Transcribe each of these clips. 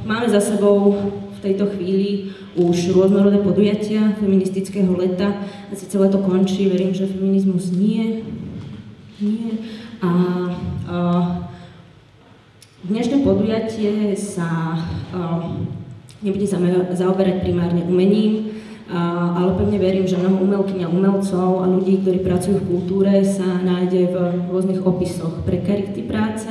Máme za sebou v tejto chvíli už rôznorodé podujatia feministického leta. Asi celé to končí, verím, že feminizmus nie. A dnešné podujatie sa nebude zaoberať primárne umením, ale pevne verím, že mnoho umelkyň a umelcov a ľudí, ktorí pracujú v kultúre, sa nájde v rôznych opisoch prekarity práce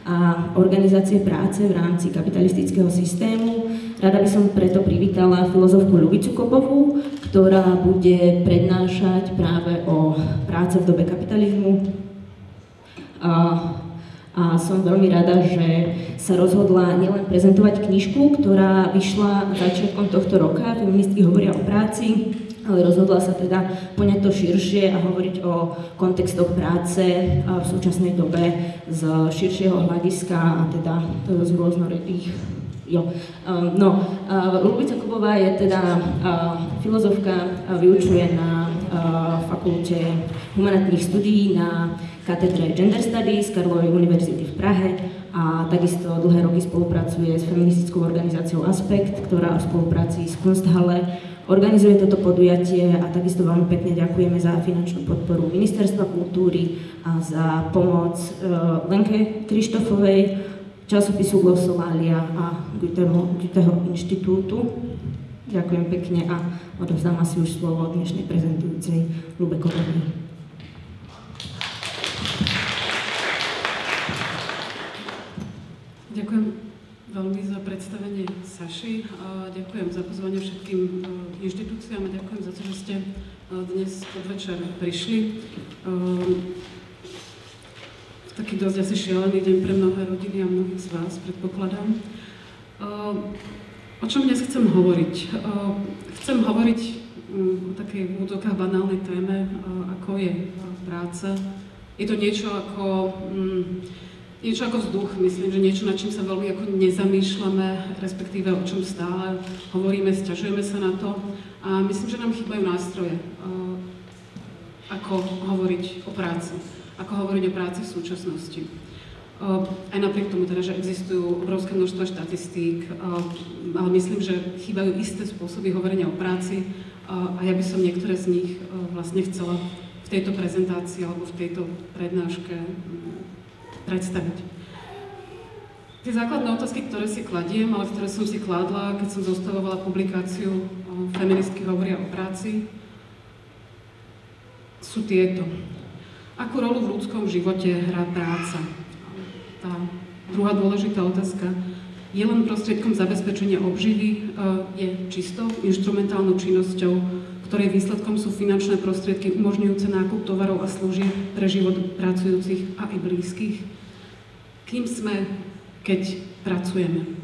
a organizácie práce v rámci kapitalistického systému. Rada by som preto privítala filozofku Ľubicu Kopovú, ktorá bude prednášať práve o práce v dobe kapitalizmu. A som veľmi rada, že sa rozhodla nielen prezentovať knižku, ktorá vyšla začiatkom tohto roka, Feministky hovoria o práci, ale rozhodla sa teda poňať to širšie a hovoriť o kontextoch práce v súčasnej dobe z širšieho hľadiska a teda z rôznorodých. Ľubica Kopová je teda filozofka, vyučuje na fakulte humanitných studií na katedre Gender Studies Karlovej univerzity v Prahe a takisto dlhé roky spolupracuje s feministickou organizáciou Aspekt, ktorá v spolupráci s Kunsthalle organizuje toto podujatie a takisto veľmi pekne ďakujeme za finančnú podporu Ministerstva kultúry a za pomoc Lenke Krištofovej, časopisu Glossolalia a Goetheho inštitútu. Ďakujem pekne a odovzdám asi už slovo dnešnej prezentujúcej Ľube Kopovej. Ďakujem veľmi za predstavenie Saši. Ďakujem za pozvanie všetkým inštitúciám a ďakujem za to, že ste dnes podvečer prišli. Taký dosť asi šialený deň pre mnohé rodiny a mnohých z vás, predpokladám. O čom dnes chcem hovoriť? Chcem hovoriť o takej v úvodzovkách banálnej téme, ako je práca. Je to niečo ako vzduch, myslím, že niečo, nad čím sa veľmi ako nezamýšľame, respektíve o čom stále hovoríme, sťažujeme sa na to a myslím, že nám chýbajú nástroje, ako hovoriť o práci, v súčasnosti. Aj napriek tomu teda, že existujú obrovské množstvo štatistík, ale myslím, že chýbajú isté spôsoby hovorenia o práci a ja by som niektoré z nich vlastne chcela v tejto prezentácii alebo v tejto prednáške predstaviť. Tie základné otázky, ktoré si kladiem, ale ktoré som si kladla, keď som zostavovala publikáciu Feministky hovoria o práci, sú tieto. Akú rolu v ľudskom živote hrá práca? Tá druhá dôležitá otázka je len prostriedkom zabezpečenia obživy, je čisto inštrumentálnou činnosťou, ktorej výsledkom sú finančné prostriedky umožňujúce nákup tovarov a služieb pre život pracujúcich a i blízkych. Kým sme, keď pracujeme?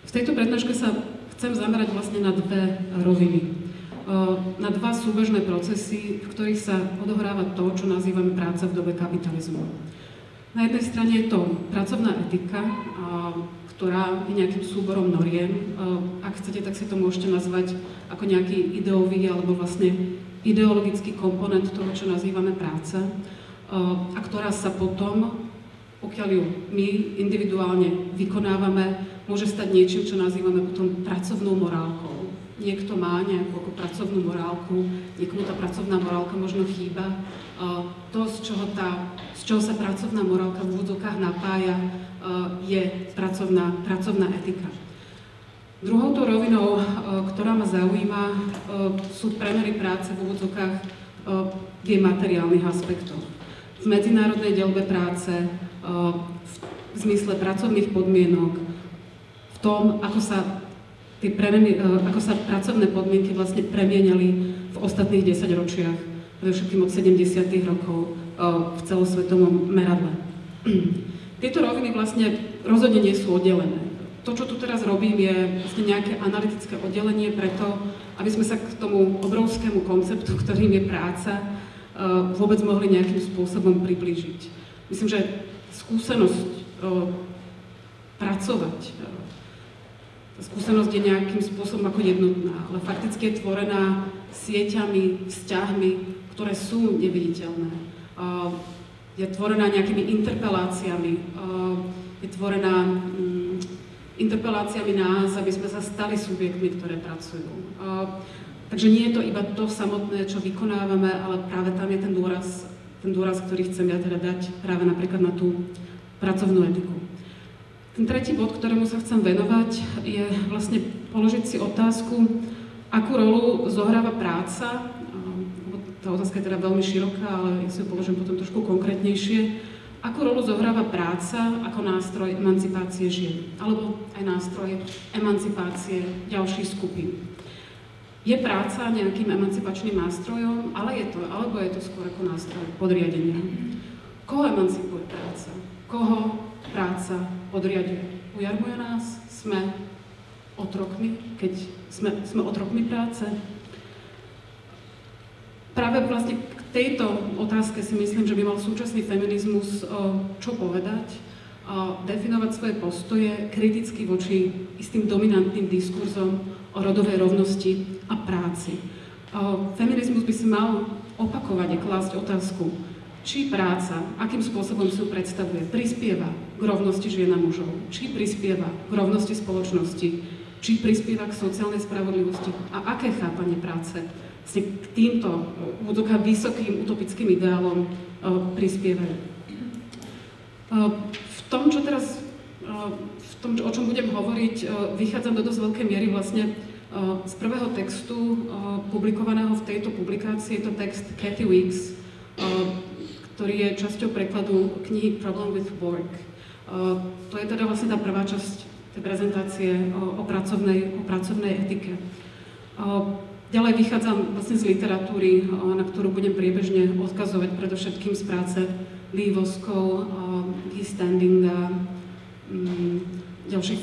V tejto prednáške sa chcem zamerať vlastne na dve roviny. Na dva súbežné procesy, v ktorých sa odohráva to, čo nazývame práca v dobe kapitalizmu. Na jednej strane je to pracovná etika, ktorá je nejakým súborom noriem. Ak chcete, tak si to môžete nazvať ako nejaký ideový alebo vlastne ideologický komponent toho, čo nazývame práca, a ktorá sa potom, pokiaľ ju my individuálne vykonávame, môže stať niečím, čo nazývame potom pracovnou morálkou. Niekto má nejakú pracovnú morálku, niekomu tá pracovná morálka možno chýba. To, z čoho sa pracovná morálka v úvodzovkách napája, je pracovná etika. Druhou to rovinou, ktorá ma zaujíma, sú premery práce v úvodzovkách v jej materiálnych aspektoch. V medzinárodnej deľbe práce, v zmysle pracovných podmienok, v tom, ako sa pracovné podmienky vlastne premieniali v ostatných 10 ročiach, predovšetkým od 70. rokov v celosvetovom meradle. Tieto roviny vlastne rozhodne nie sú oddelené. To, čo tu teraz robím, je vlastne nejaké analytické oddelenie preto, aby sme sa k tomu obrovskému konceptu, ktorým je práca, vôbec mohli nejakým spôsobom priblížiť. Myslím, že skúsenosť pracovať, skúsenosť je nejakým spôsobom ako jednotná, ale fakticky je tvorená sieťami, vzťahmi, ktoré sú neviditeľné. je tvorená nejakými interpeláciami, je tvorená interpeláciami nás, aby sme sa stali subjektmi, ktoré pracujú. Takže nie je to iba to samotné, čo vykonávame, ale práve tam je ten dôraz, ktorý chcem ja teda dať práve napríklad na tú pracovnú etiku. Ten tretí bod, ktorému sa chcem venovať, je vlastne položiť si otázku, akú rolu zohráva práca. Tá otázka je teda veľmi široká, ale ja si ju položím potom trošku konkrétnejšie. Akú rolu zohráva práca ako nástroj emancipácie žien, alebo aj nástroj emancipácie ďalších skupín. Je práca nejakým emancipačným nástrojom, alebo je to skôr ako nástroj podriadenia. Koho emancipuje práca? Koho práca podriaduje? Ujarmuje nás? Sme otrokmi, keď sme otrokmi práce? Práve vlastne k tejto otázke si myslím, že by mal súčasný feminizmus čo povedať, definovať svoje postoje kriticky voči istým dominantným diskurzom o rodovej rovnosti a práci. Feminizmus by si mal opakovane klásť otázku, či práca, akým spôsobom si ju predstavuje, prispieva k rovnosti žien a mužov, či prispieva k rovnosti spoločnosti, či prispieva k sociálnej spravodlivosti a aké chápanie práce k týmto vysokým utopickým ideálom prispievajú. V tom, o čom budem hovoriť, vychádzam do dosť veľkej miery vlastne z prvého textu publikovaného v tejto publikácii. Je to text Kathy Weeks, ktorý je časťou prekladu knihy Problem with Work. To je teda vlastne tá prvá časť tej prezentácie o pracovnej etike. Ďalej vychádzam vlastne z literatúry, na ktorú budem priebežne odkazovať predovšetkým z práce Lee Voskov, Guy Standinga, ďalších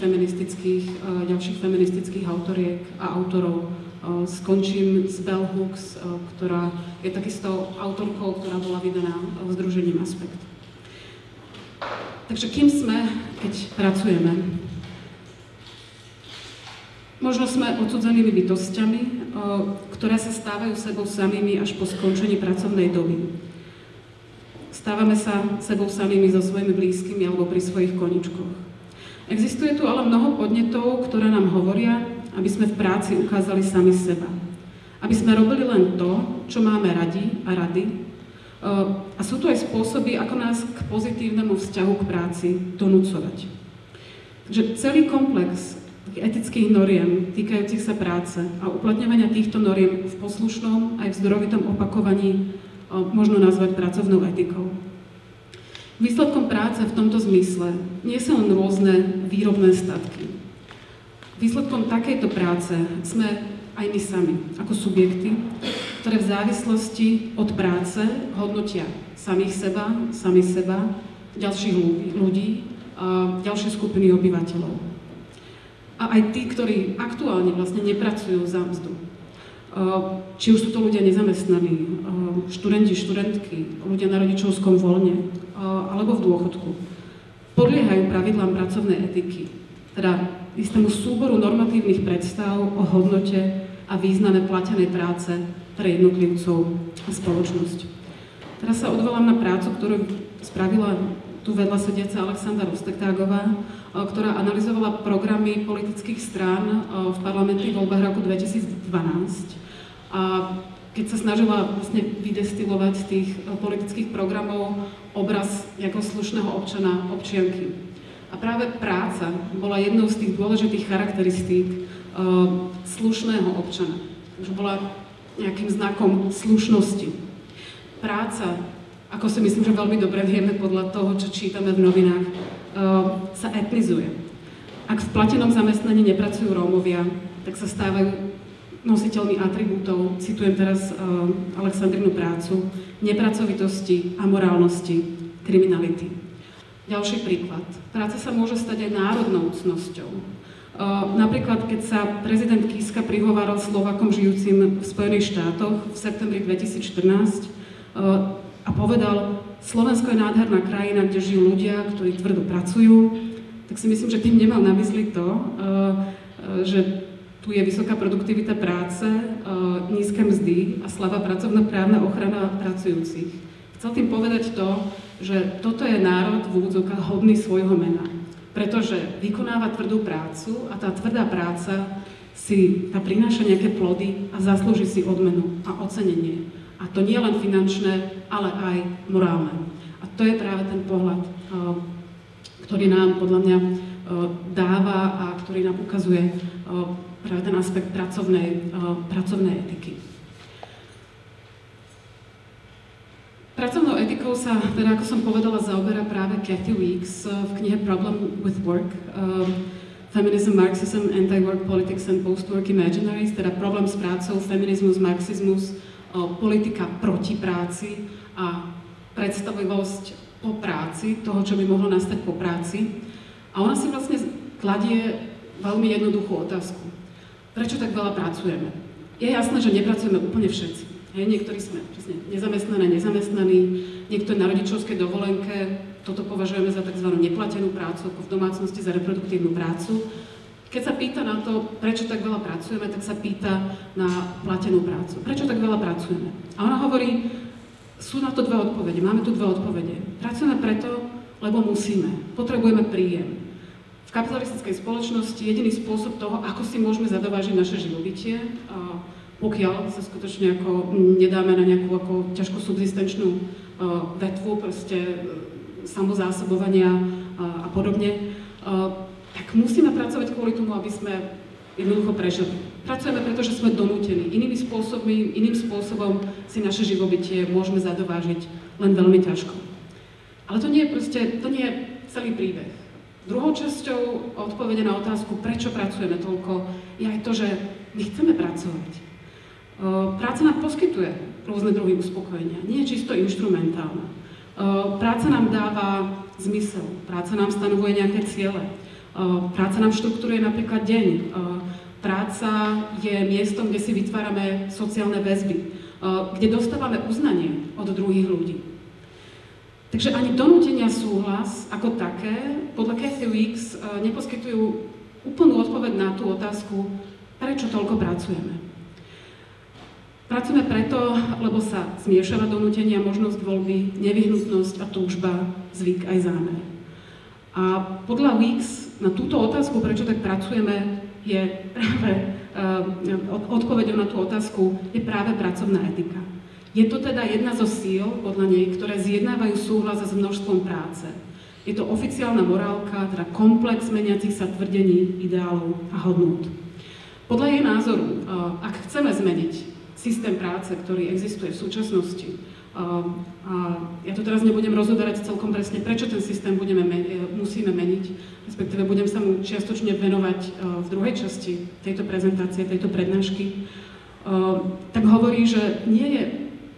feministických autoriek a autorov. Skončím s Bell Hooks, ktorá je takisto autorkou, ktorá bola vydaná združením Aspekt. Takže kým sme, keď pracujeme? Možno sme odsudzenými bytostiami, ktoré sa stávajú sebou samými až po skončení pracovnej doby. Stávame sa sebou samými so svojimi blízkymi alebo pri svojich koničkoch. Existuje tu ale mnoho podnetov, ktoré nám hovoria, aby sme v práci ukázali sami seba. Aby sme robili len to, čo máme radi a rady. A sú tu aj spôsoby, ako nás k pozitívnemu vzťahu k práci donúcovať. Takže celý komplex etických noriem týkajúcich sa práce a uplatňovania týchto noriem v poslušnom aj vzdorovitom opakovaní možno nazvať pracovnou etikou. Výsledkom práce v tomto zmysle nie sú len rôzne výrobné statky. Výsledkom takejto práce sme aj my sami, ako subjekty, ktoré v závislosti od práce hodnotia sami seba, ďalších ľudí a ďalšie skupiny obyvateľov. A aj tí, ktorí aktuálne vlastne nepracujú za mzdu. Či už sú to ľudia nezamestnaní, študenti, študentky, ľudia na rodičovskom voľne, alebo v dôchodku, podliehajú pravidlám pracovnej etiky, teda istému súboru normatívnych predstav o hodnote a význame platenej práce pre jednotlivcov a spoločnosť. Teraz sa odvolám na prácu, ktorú spravila tu vedľa sediaca Alexandra Rustektágová, ktorá analyzovala programy politických strán v parlamentných voľbách roku 2012. A keď sa snažila vlastne vydestilovať z tých politických programov obraz nejakého slušného občana, občianky. A práve práca bola jednou z tých dôležitých charakteristík slušného občana. Takže bola nejakým znakom slušnosti. Práca, ako si myslím, že veľmi dobre vieme podľa toho, čo čítame v novinách, sa etnizuje. Ak v platenom zamestnaní nepracujú Rómovia, tak sa stávajú nositeľmi atribútov, citujem teraz Alexandrinu prácu, nepracovitosti, amorálnosti, kriminality. Ďalší príklad. Práca sa môže stať aj národnou cnosťou. Napríklad, keď sa prezident Kiska prihováral Slovákom žijúcim v Spojených štátoch v septembri 2014 a povedal, Slovensko je nádherná krajina, kde žijú ľudia, ktorí tvrdo pracujú, tak si myslím, že tým nemal na mysli to, že tu je vysoká produktivita práce, nízke mzdy a slabá pracovnoprávna ochrana pracujúcich. Chcel tým povedať to, že toto je národ v úvodzovkách hodný svojho mena. Pretože vykonáva tvrdú prácu a tá tvrdá práca si prináša nejaké plody a zaslúži si odmenu a ocenenie. A to nie len finančné, ale aj morálne. A to je práve ten pohľad, ktorý nám podľa mňa dáva a ktorý nám ukazuje práve ten aspekt pracovnej etiky. Pracovnou etikou sa, teda ako som povedala, zaoberá práve Kathy Weeks v knihe Problem with Work, Feminism, Marxism, Anti-Work Politics and Post-Work Imaginaries, teda problém s prácou, feminizmus, marxizmus, politika proti práci a predstavivosť po práci, toho, čo by mohlo nastať po práci. A ona si vlastne kladie veľmi jednoduchú otázku. Prečo tak veľa pracujeme? Je jasné, že nepracujeme úplne všetci. Niektorí sme nezamestnaní, niekto je na rodičovskej dovolenke, toto považujeme za tzv. Neplatenú prácu, ako v domácnosti za reproduktívnu prácu. Keď sa pýta na to, prečo tak veľa pracujeme, tak sa pýta na platenú prácu. Prečo tak veľa pracujeme? A ona hovorí, sú na to dve odpovede, máme tu dve odpovede. Pracujeme preto, lebo musíme, potrebujeme príjem. V kapitalistickej spoločnosti jediný spôsob toho, ako si môžeme zadovážiť naše živobytie, pokiaľ sa skutočne nedáme na nejakú ťažko subzistenčnú vetvu, proste samozásobovania a podobne, tak musíme pracovať kvôli tomu, aby sme jednoducho prežili. Pracujeme, pretože sme donútení. Iným spôsobom si naše živobytie môžeme zadovážiť len veľmi ťažko. Ale to nie je celý príbeh. Druhou časťou odpovede na otázku, prečo pracujeme toľko, je aj to, že my chceme pracovať. Práca nám poskytuje rôzne druhy uspokojenia, nie je čisto inštrumentálna. Práca nám dáva zmysel, práca nám stanovuje nejaké ciele, práca nám štruktúruje napríklad deň, práca je miestom, kde si vytvárame sociálne väzby, kde dostávame uznanie od druhých ľudí. Takže ani donútenia súhlas ako také, podľa Kathy Weeks, neposkytujú úplnú odpoveď na tú otázku, prečo toľko pracujeme. Pracujeme preto, lebo sa zmiešava donútenia, možnosť voľby, nevyhnutnosť a túžba, zvyk aj zámer. A podľa Weeks na túto otázku, prečo tak pracujeme, je práve odpoveďou na tú otázku je práve pracovná etika. Je to teda jedna zo síl, podľa nej, ktoré zjednávajú súhlas s množstvom práce. Je to oficiálna morálka, teda komplex meniacich sa tvrdení, ideálov a hodnôt. Podľa jej názoru, ak chceme zmeniť systém práce, ktorý existuje v súčasnosti. Ja to teraz nebudem rozoberať celkom presne, prečo ten systém musíme meniť, respektíve budem sa mu čiastočne venovať v druhej časti tejto prezentácie, tejto prednášky. Tak hovorí, že nie je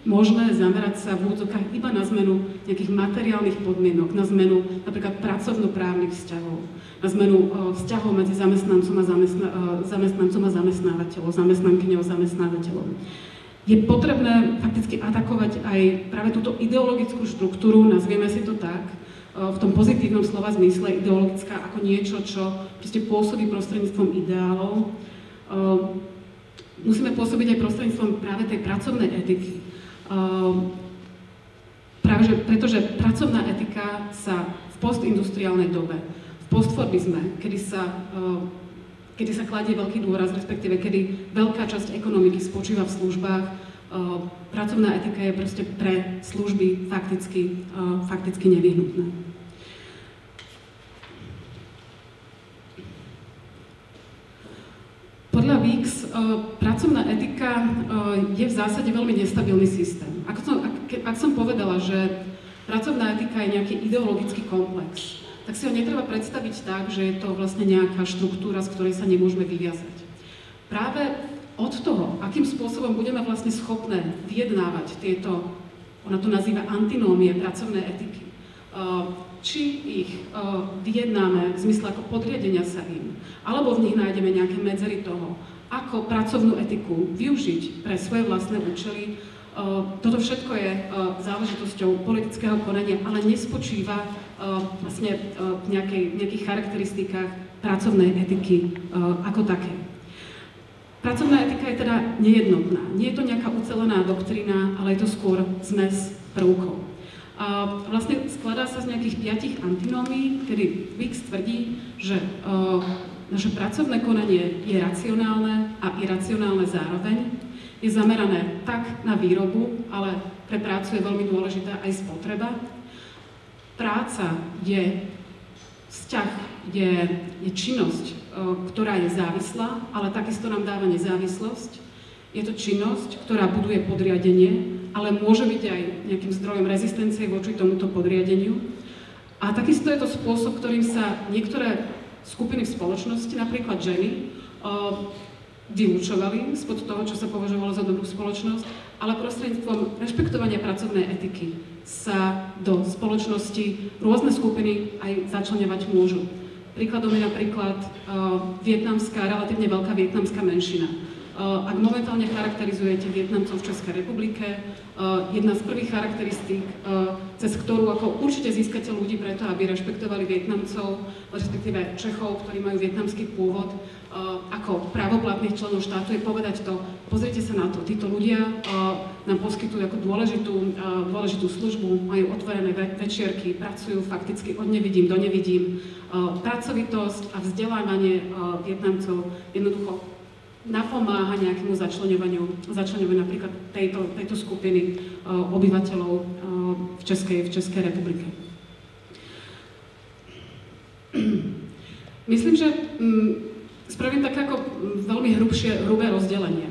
možné zamerať sa v úvodzovkách iba na zmenu nejakých materiálnych podmienok, na zmenu napríklad pracovnoprávnych vzťahov, na zmenu vzťahov medzi zamestnancom a zamestnávateľom, zamestnankyňou a zamestnávateľom. Je potrebné fakticky atakovať aj práve túto ideologickú štruktúru, nazvieme si to tak, v tom pozitívnom slova zmysle ideologická ako niečo, čo proste pôsobí prostredníctvom ideálov. Musíme pôsobiť aj prostredníctvom práve tej pracovnej etiky. Pretože pracovná etika sa v postindustriálnej dobe, v postformizme, kedy sa kladie veľký dôraz, respektíve kedy veľká časť ekonomiky spočíva v službách, pracovná etika je proste pre služby fakticky nevyhnutná. Podľa Weeks pracovná etika je v zásade veľmi nestabilný systém. Ak som povedala, že pracovná etika je nejaký ideologický komplex, tak si ho netreba predstaviť tak, že je to vlastne nejaká štruktúra, z ktorej sa nemôžeme vyviazať. Práve od toho, akým spôsobom budeme vlastne schopné vyjednávať tieto, ona to nazýva antinómie pracovnej etiky, či ich vyjednáme v zmysle ako podriadenia sa im, alebo v nich nájdeme nejaké medzery toho, ako pracovnú etiku využiť pre svoje vlastné účely. Toto všetko je záležitosťou politického konania, ale nespočíva vlastne v nejakých charakteristikách pracovnej etiky ako také. Pracovná etika je teda nejednotná. Nie je to nejaká ucelená doktrína, ale je to skôr zmes prvkov. Vlastne skladá sa z nejakých 5 antinómií, kedy Wicks tvrdí, že naše pracovné konanie je racionálne a iracionálne zároveň. Je zamerané tak na výrobu, ale pre prácu je veľmi dôležitá aj spotreba. Práca je vzťah, je činnosť, ktorá je závislá, ale takisto nám dáva nezávislosť. Je to činnosť, ktorá buduje podriadenie, ale môže byť aj nejakým zdrojom rezistencie voči tomuto podriadeniu. A takisto je to spôsob, ktorým sa niektoré skupiny v spoločnosti, napríklad ženy, vylúčovali spod toho, čo sa považovalo za dobrú spoločnosť, ale prostredníctvom rešpektovania pracovnej etiky sa do spoločnosti rôzne skupiny aj začleňovať môžu. Príkladom je napríklad relatívne veľká vietnamská menšina. Ak momentálne charakterizujete Vietnamcov v Českej republike, jedna z prvých charakteristík, cez ktorú ako určite získate ľudí preto, aby rešpektovali Vietnamcov, respektíve Čechov, ktorí majú vietnamský pôvod, ako právoplatných členov štátu, je povedať to, pozrite sa na to, títo ľudia nám poskytujú ako dôležitú službu, majú otvorené večierky, pracujú fakticky od nevidím do nevidím. Pracovitosť a vzdelávanie Vietnamcov jednoducho napomáha nejakému začleňovaniu napríklad tejto skupiny obyvateľov v Českej republike. Myslím, že spravím také ako veľmi hrubé rozdelenie.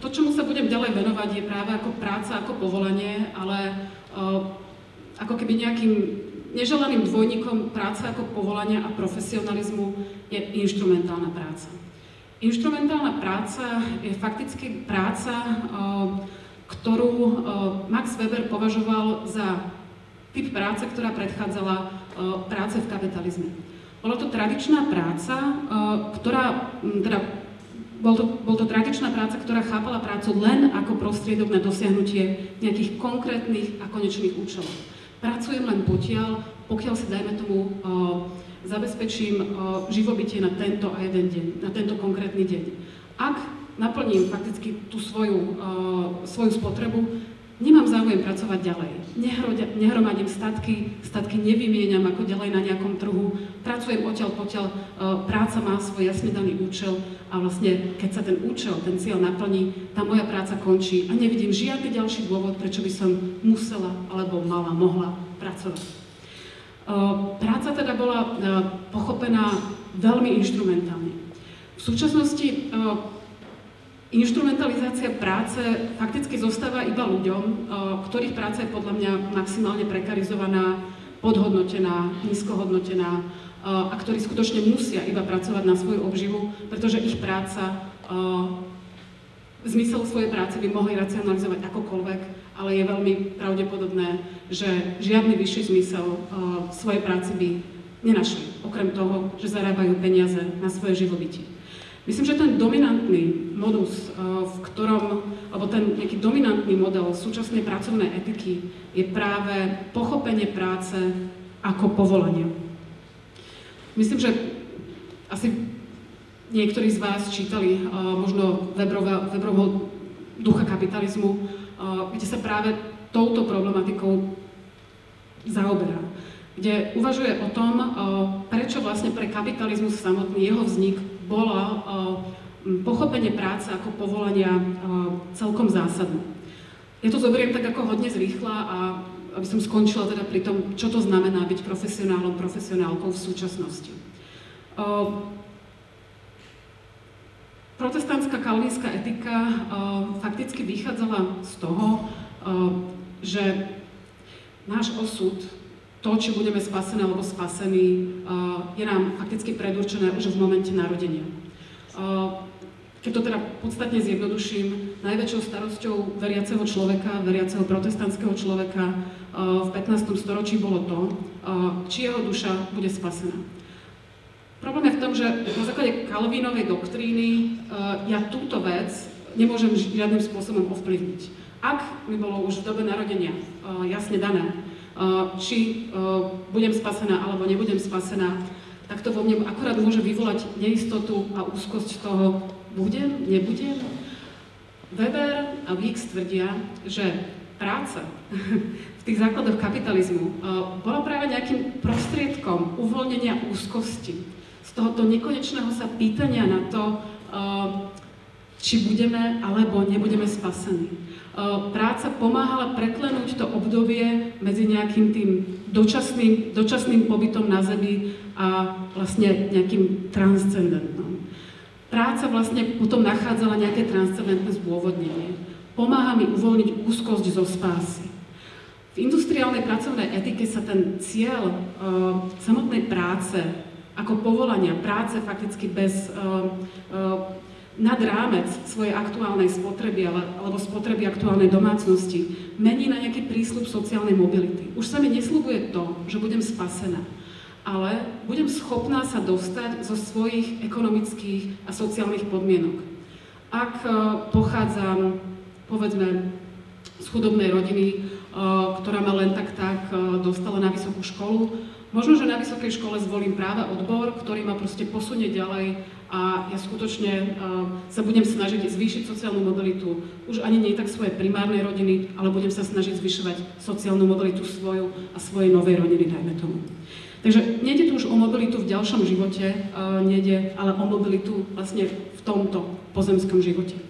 To, čomu sa budem ďalej venovať, je práve ako práca, ako povolanie, ale ako keby nejakým neželaným dvojníkom práce ako povolania a profesionalizmu je inštrumentálna práca. Inštrumentálna práca je fakticky práca, ktorú Max Weber považoval za typ práce, ktorá predchádzala práce v kapitalizme. Bola to tradičná práca, bol to tradičná práca, ktorá chápala prácu len ako prostriedok na dosiahnutie nejakých konkrétnych a konečných účelov. Pracujem len pokiaľ si, dajme tomu, zabezpečím živobytie na tento a jeden deň, na tento konkrétny deň. Ak naplním fakticky tú svoju spotrebu, nemám záujem pracovať ďalej. Nehromadím statky nevymieňam ako ďalej na nejakom trhu, pracujem odtiaľ potiaľ, práca má svoj jasne daný účel a vlastne keď sa ten účel, ten cieľ naplní, tá moja práca končí a nevidím žiadny ďalší dôvod, prečo by som musela alebo mohla pracovať. Práca teda bola pochopená veľmi inštrumentálne. V súčasnosti inštrumentalizácia práce fakticky zostáva iba ľuďom, ktorých práca je podľa mňa maximálne prekarizovaná, podhodnotená, nízkohodnotená a ktorí skutočne musia iba pracovať na svoju obživu, pretože ich práca, zmysel svojej práce by mohli racionalizovať akokoľvek, ale je veľmi pravdepodobné, že žiadny vyšší zmysel svojej práce by nenašli, okrem toho, že zarábajú peniaze na svoje živobytie. Myslím, že ten dominantný modus, alebo ten nejaký dominantný model súčasnej pracovnej etiky je práve pochopenie práce ako povolania. Myslím, že asi niektorí z vás čítali možno Weberovho Ducha kapitalizmu, kde sa práve touto problematikou zaoberá, kde uvažuje o tom, prečo vlastne pre kapitalizmus samotný, jeho vznik, bola pochopenie práce ako povolania celkom zásadné. Ja to zoberiem tak ako hodne zrýchla a aby som skončila teda pri tom, čo to znamená byť profesionálom, profesionálkou v súčasnosti. Protestantská kalvinská etika fakticky vychádzala z toho, že náš osud, to, či budeme spasení alebo spasení, je nám fakticky predurčené už v momente narodenia. Keď to teda podstatne zjednoduším, najväčšou starosťou veriaceho človeka, veriaceho protestantského človeka v 15. storočí bolo to, či jeho duša bude spasená. Problém je v tom, že na základe Kalvínovej doktríny ja túto vec nemôžem žiadnym spôsobom ovplyvniť. Ak mi bolo už v dobe narodenia jasne dané, či budem spasená alebo nebudem spasená, tak to vo mne akorát môže vyvolať neistotu a úzkosť toho, budem, nebudem. Weber a Wicks tvrdia, že práca v tých základoch kapitalizmu bola práve nejakým prostriedkom uvoľnenia úzkosti. Z tohoto nekonečného sa pýtania na to, či budeme alebo nebudeme spasení. Práca pomáhala preklenúť to obdobie medzi nejakým tým dočasným pobytom na Zemi a vlastne nejakým transcendentnom. Práca vlastne potom nachádzala nejaké transcendentné zdôvodnenie. Pomáha mi uvoľniť úzkosť zo spásy. V industriálnej pracovnej etike sa ten cieľ samotnej práce ako povolania, práce fakticky bez nad rámec svojej aktuálnej spotreby alebo spotreby aktuálnej domácnosti mení na nejaký prísľub sociálnej mobility. Už sa mi nesľubuje to, že budem spasená, ale budem schopná sa dostať zo svojich ekonomických a sociálnych podmienok. Ak pochádzam, povedzme, z chudobnej rodiny, ktorá ma len tak dostala na vysokú školu, možno, že na vysokej škole zvolím práve odbor, ktorý ma proste posunie ďalej a ja skutočne sa budem snažiť zvýšiť sociálnu mobilitu už ani nie tak svojej primárnej rodiny, ale budem sa snažiť zvyšovať sociálnu mobilitu svoju a svojej novej rodiny, dajme tomu. Takže nejde tu už o mobilitu v ďalšom živote, nejde ale o mobilitu vlastne v tomto pozemskom živote.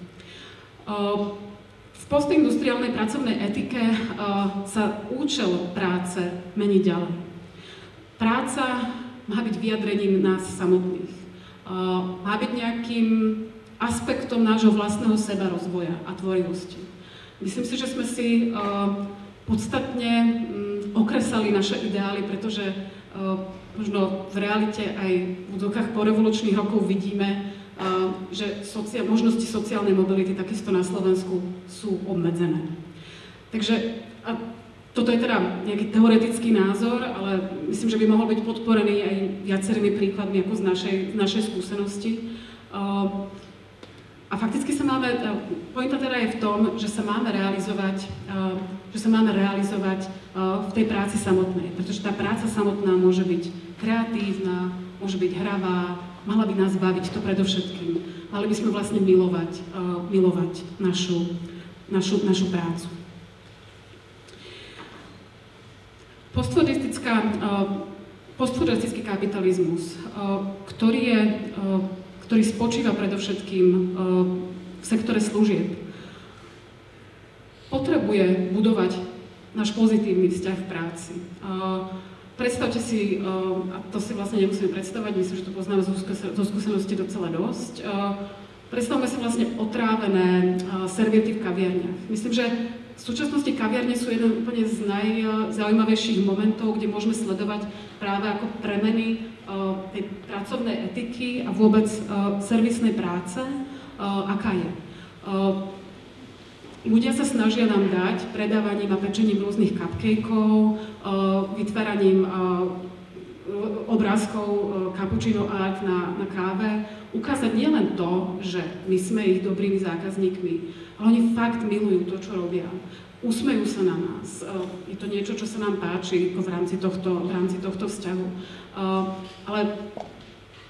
V postindustriálnej pracovnej etike sa účel práce mení ďalej. Práca má byť vyjadrením nás samotných. Má byť nejakým aspektom nášho vlastného sebarozvoja a tvorivosti. Myslím si, že sme si podstatne okresali naše ideály, pretože možno v realite aj v úvodzovkách porevolučných rokov vidíme, že možnosti sociálnej mobility takisto na Slovensku sú obmedzené. Takže toto je teda nejaký teoretický názor, ale myslím, že by mohol byť podporený aj viacerými príkladmi ako z našej skúsenosti. A fakticky pointa teda je v tom, že sa máme realizovať v tej práci samotnej, pretože tá práca samotná môže byť kreatívna, môže byť hravá, mala by nás baviť, to predovšetkým. Mali by sme vlastne milovať našu prácu. Postforderistický kapitalizmus, ktorý spočíva predovšetkým v sektore služieb, potrebuje budovať náš pozitívny vzťah v práci. Predstavte si, a to si vlastne nemusíme predstavať, myslím, že to poznáme zo skúsenosti docela dosť, predstavme si vlastne otrávené serviety v kaviarniach. Myslím, že v súčasnosti kaviarne sú jeden úplne z najzaujímavejších momentov, kde môžeme sledovať práve ako premeny tej pracovnej etiky a vôbec servisnej práce, aká je. Ľudia sa snažia nám dať predávaním a pečením rôznych cupcakeov, vytváraním obrázkov cappuccino art na káve, ukázať nielen to, že my sme ich dobrými zákazníkmi, ale oni fakt milujú to, čo robia. Usmejú sa na nás. Je to niečo, čo sa nám páči v rámci tohto vzťahu. Ale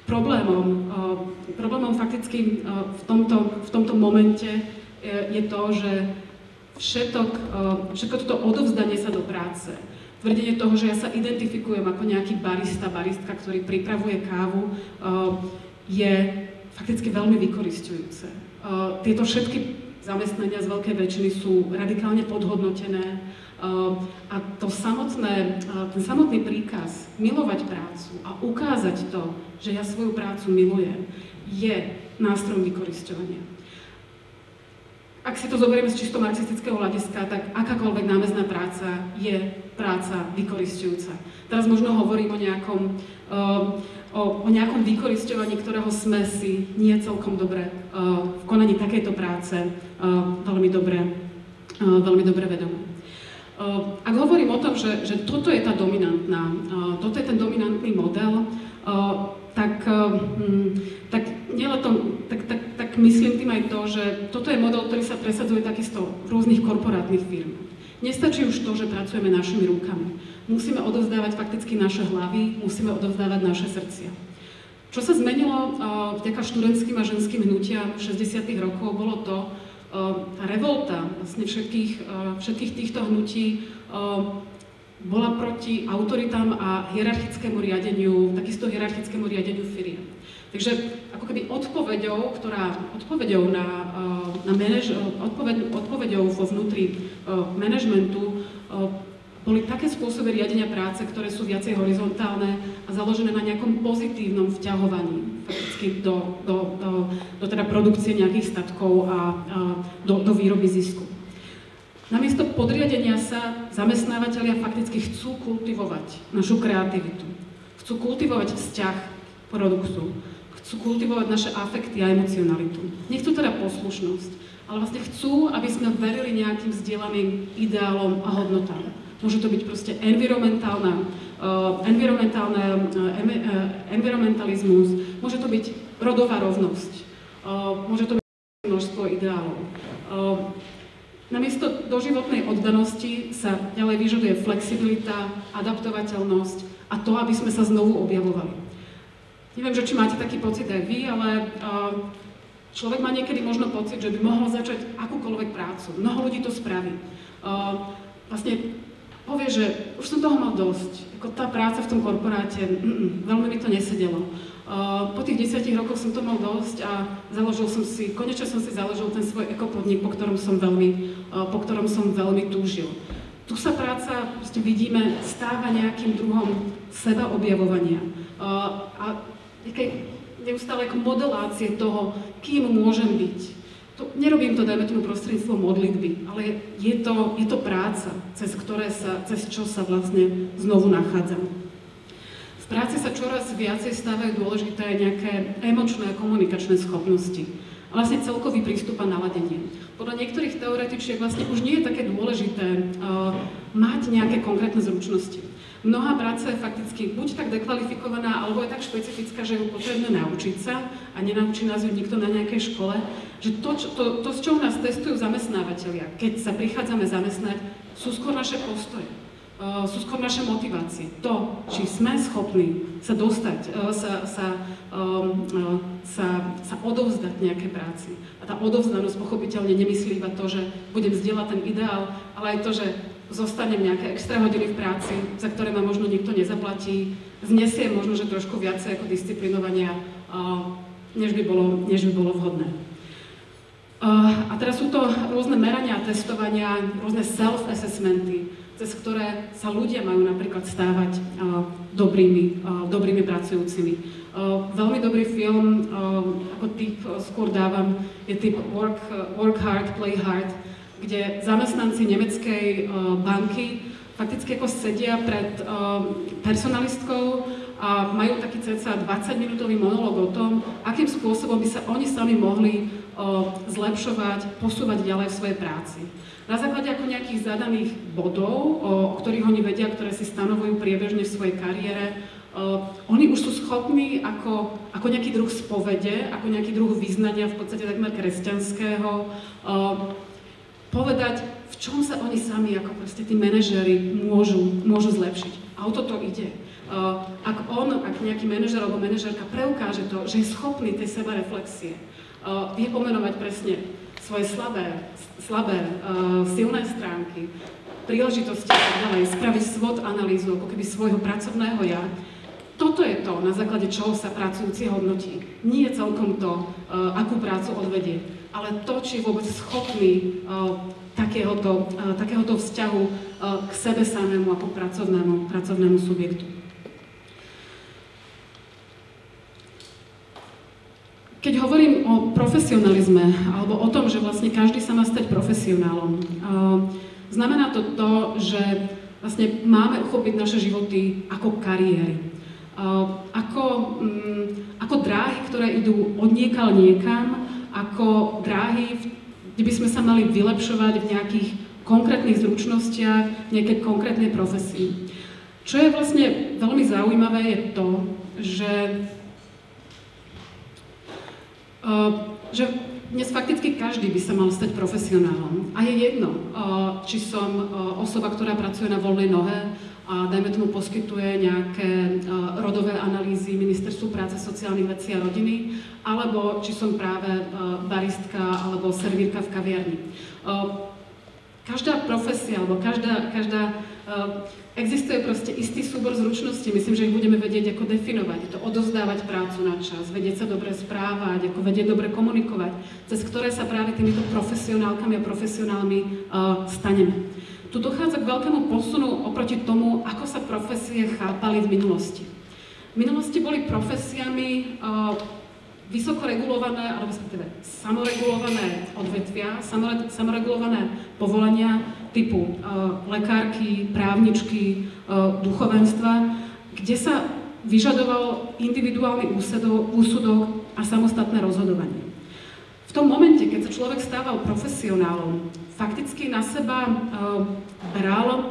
problémom fakticky v tomto momente je to, že všetko toto odovzdanie sa do práce, tvrdenie toho, že ja sa identifikujem ako nejaký baristka, ktorý pripravuje kávu, je fakticky veľmi vykorisťujúce. Tieto všetky zamestnania z veľkej väčšiny sú radikálne podhodnotené a ten samotný príkaz milovať prácu a ukázať to, že ja svoju prácu milujem, je nástrojom vykorisťovania. Ak si to zoberieme z čisto marxistického hľadiska, tak akákoľvek námezná práca je práca vykorisťujúca. Teraz možno hovorím o nejakom vykorisťovaní, ktorého sme si nie celkom dobre v konaní takejto práce veľmi dobre vedomí. Ak hovorím o tom, že toto je ten dominantný model, tak myslím tým aj to, že toto je model, ktorý sa presadzuje takisto v rôznych korporátnych firmách. Nestačí už to, že pracujeme našimi rukami. Musíme odovzdávať fakticky naše hlavy, musíme odovzdávať naše srdcia. Čo sa zmenilo vďaka študentským a ženským hnutiam 60. rokov, bolo to, Tá revolta vlastne všetkých týchto hnutí bola proti autoritám a hierarchickému riadeniu, takisto hierarchickému riadeniu firiem. Takže ako keby odpoveďou vo vnútri manažmentu boli také spôsoby riadenia práce, ktoré sú viacej horizontálne a založené na nejakom pozitívnom vťahovaní fakticky do teda produkcie nejakých statkov a do výroby zisku. Namiesto podriadenia sa zamestnávateľia fakticky chcú kultivovať našu kreativitu, chcú kultivovať vzťah k produktu, chcú kultivovať naše afekty a emocionalitu. Nechcú teda poslušnosť, ale vlastne chcú, aby sme verili nejakým vzdielaným ideálom a hodnotám. Môže to byť proste environmentalizmus, môže to byť rodová rovnosť, môže to byť množstvo ideálov. Namiesto doživotnej oddanosti sa ďalej vyžaduje flexibilita, adaptovateľnosť a to, aby sme sa znovu objavovali. Neviem, či máte taký pocit aj vy, ale človek má niekedy možno pocit, že by mohol začať akúkoľvek prácu. Mnoho ľudí to spraví. Vlastne povie, že už som toho mal dosť. Ako tá práca v tom korporáte, veľmi mi to nesedelo. Po tých 10 rokoch som to mal dosť a konečne som si založil ten svoj ekopodnik, po ktorom som veľmi túžil. Tu sa práca, vidíme, stáva nejakým druhom sebaobjavovania. A neustále ako modelácie toho, kým môžem byť. Nerobím to, dajme tomu, prostredníctvom modlitby, ale je to práca, cez čo sa vlastne znovu nachádzam. V práci sa čoraz viacej stávajú dôležité aj nejaké emočné a komunikačné schopnosti. A vlastne celkový prístup a naladenie. Podľa niektorých teoretičiek vlastne už nie je také dôležité mať nejaké konkrétne zručnosti. Mnohá práca je fakticky buď tak dekvalifikovaná, alebo je tak špecifická, že ju potrebné naučiť sa a nenaučí nás ju nikto na nejakej škole, že to, z čoho nás testujú zamestnávateľia, keď sa prichádzame zamestnať, sú skôr naše postoje, sú skôr naše motivácie. To, či sme schopní sa dostať, sa odovzdať nejakej práci. A tá odovzdanosť pochopiteľne nemyslí iba to, že budem zdieľať ten ideál, ale aj to, že zostanem nejaké extra hodiny v práci, za ktoré ma možno nikto nezaplatí, znesiem možno, že trošku viacej ako disciplinovania, než by bolo vhodné. A teraz sú to rôzne merania a testovania, rôzne self-assessmenty, cez ktoré sa ľudia majú napríklad stávať dobrými pracujúcimi. Veľmi dobrý film, ako typ skôr dávam, je typ Work Hard, Play Hard, kde zamestnanci nemeckej banky fakticky ako sedia pred personalistkou a majú taký cca 20-minútový monológ o tom, akým spôsobom by sa oni sami mohli zlepšovať, posúvať ďalej v svojej práci. Na základe ako nejakých zadaných bodov, o ktorých oni vedia, ktoré si stanovujú priebežne v svojej kariére, oni už sú schopní ako nejaký druh spovede, ako nejaký druh vyznania, v podstate takmer kresťanského, povedať, v čom sa oni sami, ako proste tí manažéri môžu zlepšiť. A o toto ide. Ak nejaký manažér alebo manažérka preukáže to, že je schopný tej sebareflexie, vie pomenovať presne svoje slabé, silné stránky, príležitosti a tak ďalej, spraviť SWOT analýzu, ako keby svojho pracovného ja, toto je to, na základe čoho sa pracujúci hodnotí. Nie celkom to, akú prácu odvedie, ale to, či je vôbec schopný takéhoto vzťahu k sebe samému ako pracovnému subjektu. Keď hovorím o profesionalizme, alebo o tom, že vlastne každý sa má stať profesionálom, znamená to to, že vlastne máme uchopiť naše životy ako kariéry. Ako dráhy, ktoré idú odniekal niekam, ako dráhy, kde by sme sa mali vylepšovať v nejakých konkrétnych zručnostiach, v nejakej konkrétnej profesii. Čo je vlastne veľmi zaujímavé, je to, že dnes fakticky každý by sa mal stať profesionálom. A je jedno, či som osoba, ktorá pracuje na voľnej nohe, dajme tomu poskytuje nejaké rodové analýzy Ministerstvu práce, sociálnych vecí a rodiny, alebo či som práve baristka alebo servírka v kaviarni. Každá profesia, alebo existuje proste istý súbor zručností, myslím, že ich budeme vedieť, ako definovať. Je to odovzdávať prácu na čas, vedieť sa dobre správať, ako vedieť dobre komunikovať, cez ktoré sa práve týmito profesionálkami a profesionálmi staneme. Tu dochádza k veľkému posunu oproti tomu, ako sa profesie chápali v minulosti. V minulosti boli profesiami vysoko regulované, alebo respektíve samoregulované odvetvia, samoregulované povolania typu lekárky, právničky, duchovenstva, kde sa vyžadoval individuálny úsudok a samostatné rozhodovanie. V tom momente, keď sa človek stával profesionálom, fakticky na seba bral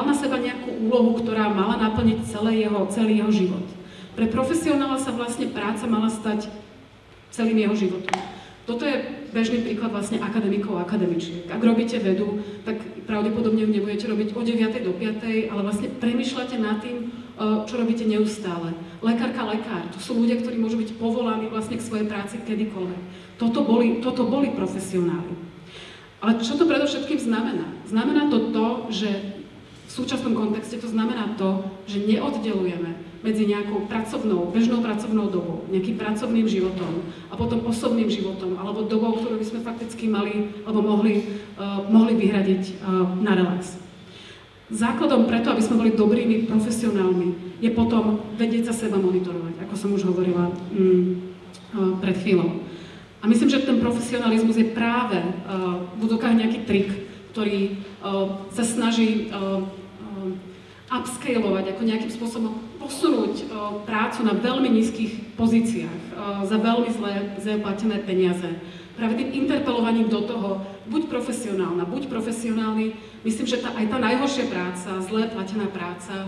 na seba nejakú úlohu, ktorá mala naplniť celý jeho život. Pre profesionála sa vlastne práca mala stať celým jeho životom. Toto je bežný príklad vlastne akademikov a akademičiek. Ak robíte vedu, tak pravdepodobne ju nebudete robiť od 9. do 5., ale vlastne premýšľate nad tým, čo robíte neustále. Lekárka, lekár, to sú ľudia, ktorí môžu byť povolaní vlastne k svojej práci kedykoľvek. Toto boli profesionáli. Ale čo to predovšetkým znamená? Znamená to, že v súčasnom kontexte to znamená to, že neoddelujeme medzi nejakou bežnou pracovnou dobou, nejakým pracovným životom a potom osobným životom, alebo dobou, ktorú by sme fakticky mali, alebo mohli vyhradiť na relax. Základom preto, aby sme boli dobrými profesionálmi, je potom vedieť sa seba monitorovať, ako som už hovorila pred chvíľou. A myslím, že ten profesionalizmus je práve v úvodzovkách nejaký trik, ktorý sa snaží upscalovať, ako nejakým spôsobom posunúť prácu na veľmi nízkych pozíciách za veľmi zle platené peniaze. Práve tým interpelovaním do toho, buď profesionálna, buď profesionálny, myslím, že aj tá najhoršia práca, zle platená práca,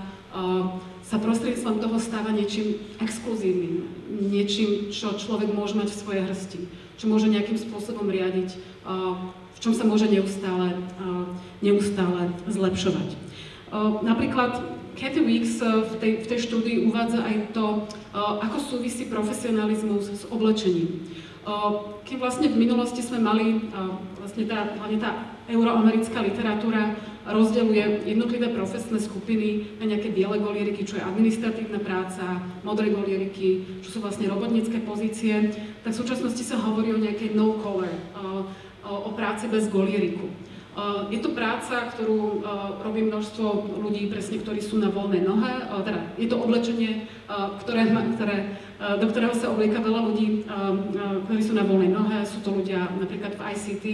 sa prostredníctvom toho stáva niečím exkluzívnym, niečím, čo človek môže mať v svojej hrsti, čo môže nejakým spôsobom riadiť, v čom sa môže neustále zlepšovať. Napríklad Kathy Weeks v tej štúdii uvádza aj to, ako súvisí profesionalizmus s oblečením. Keď vlastne v minulosti sme mali, hlavne tá euroamerická literatúra rozdeľuje jednotlivé profesné skupiny na nejaké biele golieriky, čo je administratívna práca, modré golieriky, čo sú vlastne robotnícke pozície, tak v súčasnosti sa hovorí o nejakej no collar, o práci bez golieriku. Je to práca, ktorú robí množstvo ľudí, presne, ktorí sú na voľnej nohe, teda je to oblečenie, do ktorého sa oblieka veľa ľudí, ktorí sú na voľnej nohe, sú to ľudia napríklad v ICT.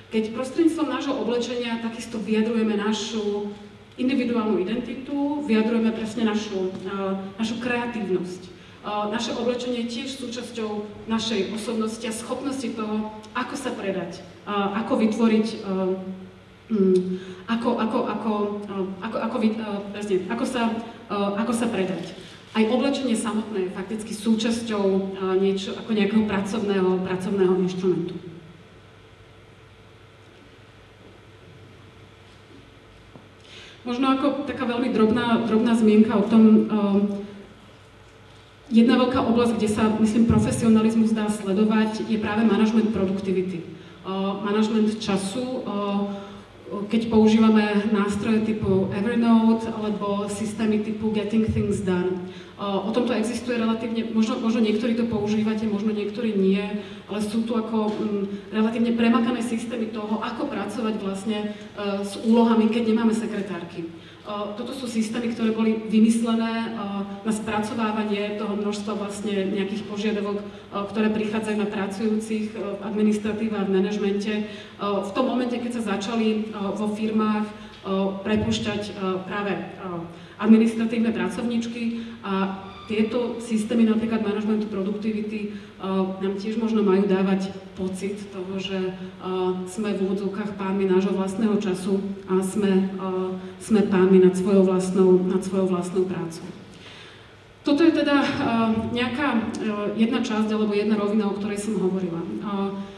Keď prostredníctvom nášho oblečenia takisto vyjadrujeme našu individuálnu identitu, vyjadrujeme presne našu kreatívnosť. Naše oblečenie je tiež súčasťou našej osobnosti a schopnosti toho, ako sa predať, ako vytvoriť, ako sa predať. Aj oblečenie samotné je fakticky súčasťou nejakého pracovného inštrumentu. Možno ako taká veľmi drobná zmienka o tom, jedna veľká oblasť, kde sa, myslím, profesionalizmus dá sledovať, je práve manažment produktivity. Manažment času, keď používame nástroje typu Evernote alebo systémy typu Getting Things Done. O tomto existuje relatívne, možno niektorí to používate, možno niektorí nie, ale sú tu ako relatívne premakané systémy toho, ako pracovať vlastne s úlohami, keď nemáme sekretárky. Toto sú systémy, ktoré boli vymyslené na spracovávanie toho množstva vlastne nejakých požiadavok, ktoré prichádzajú na pracujúcich v administratíve a v manažmente. V tom momente, keď sa začali vo firmách prepúšťať práve administratívne pracovníčky a tieto systémy, napríklad manažmentu produktivity, nám tiež možno majú dávať pocit toho, že sme v úvodzovkách pánmi nášho vlastného času a sme pánmi nad svojou vlastnou prácou. Toto je teda nejaká jedna časť alebo jedna rovina, o ktorej som hovorila.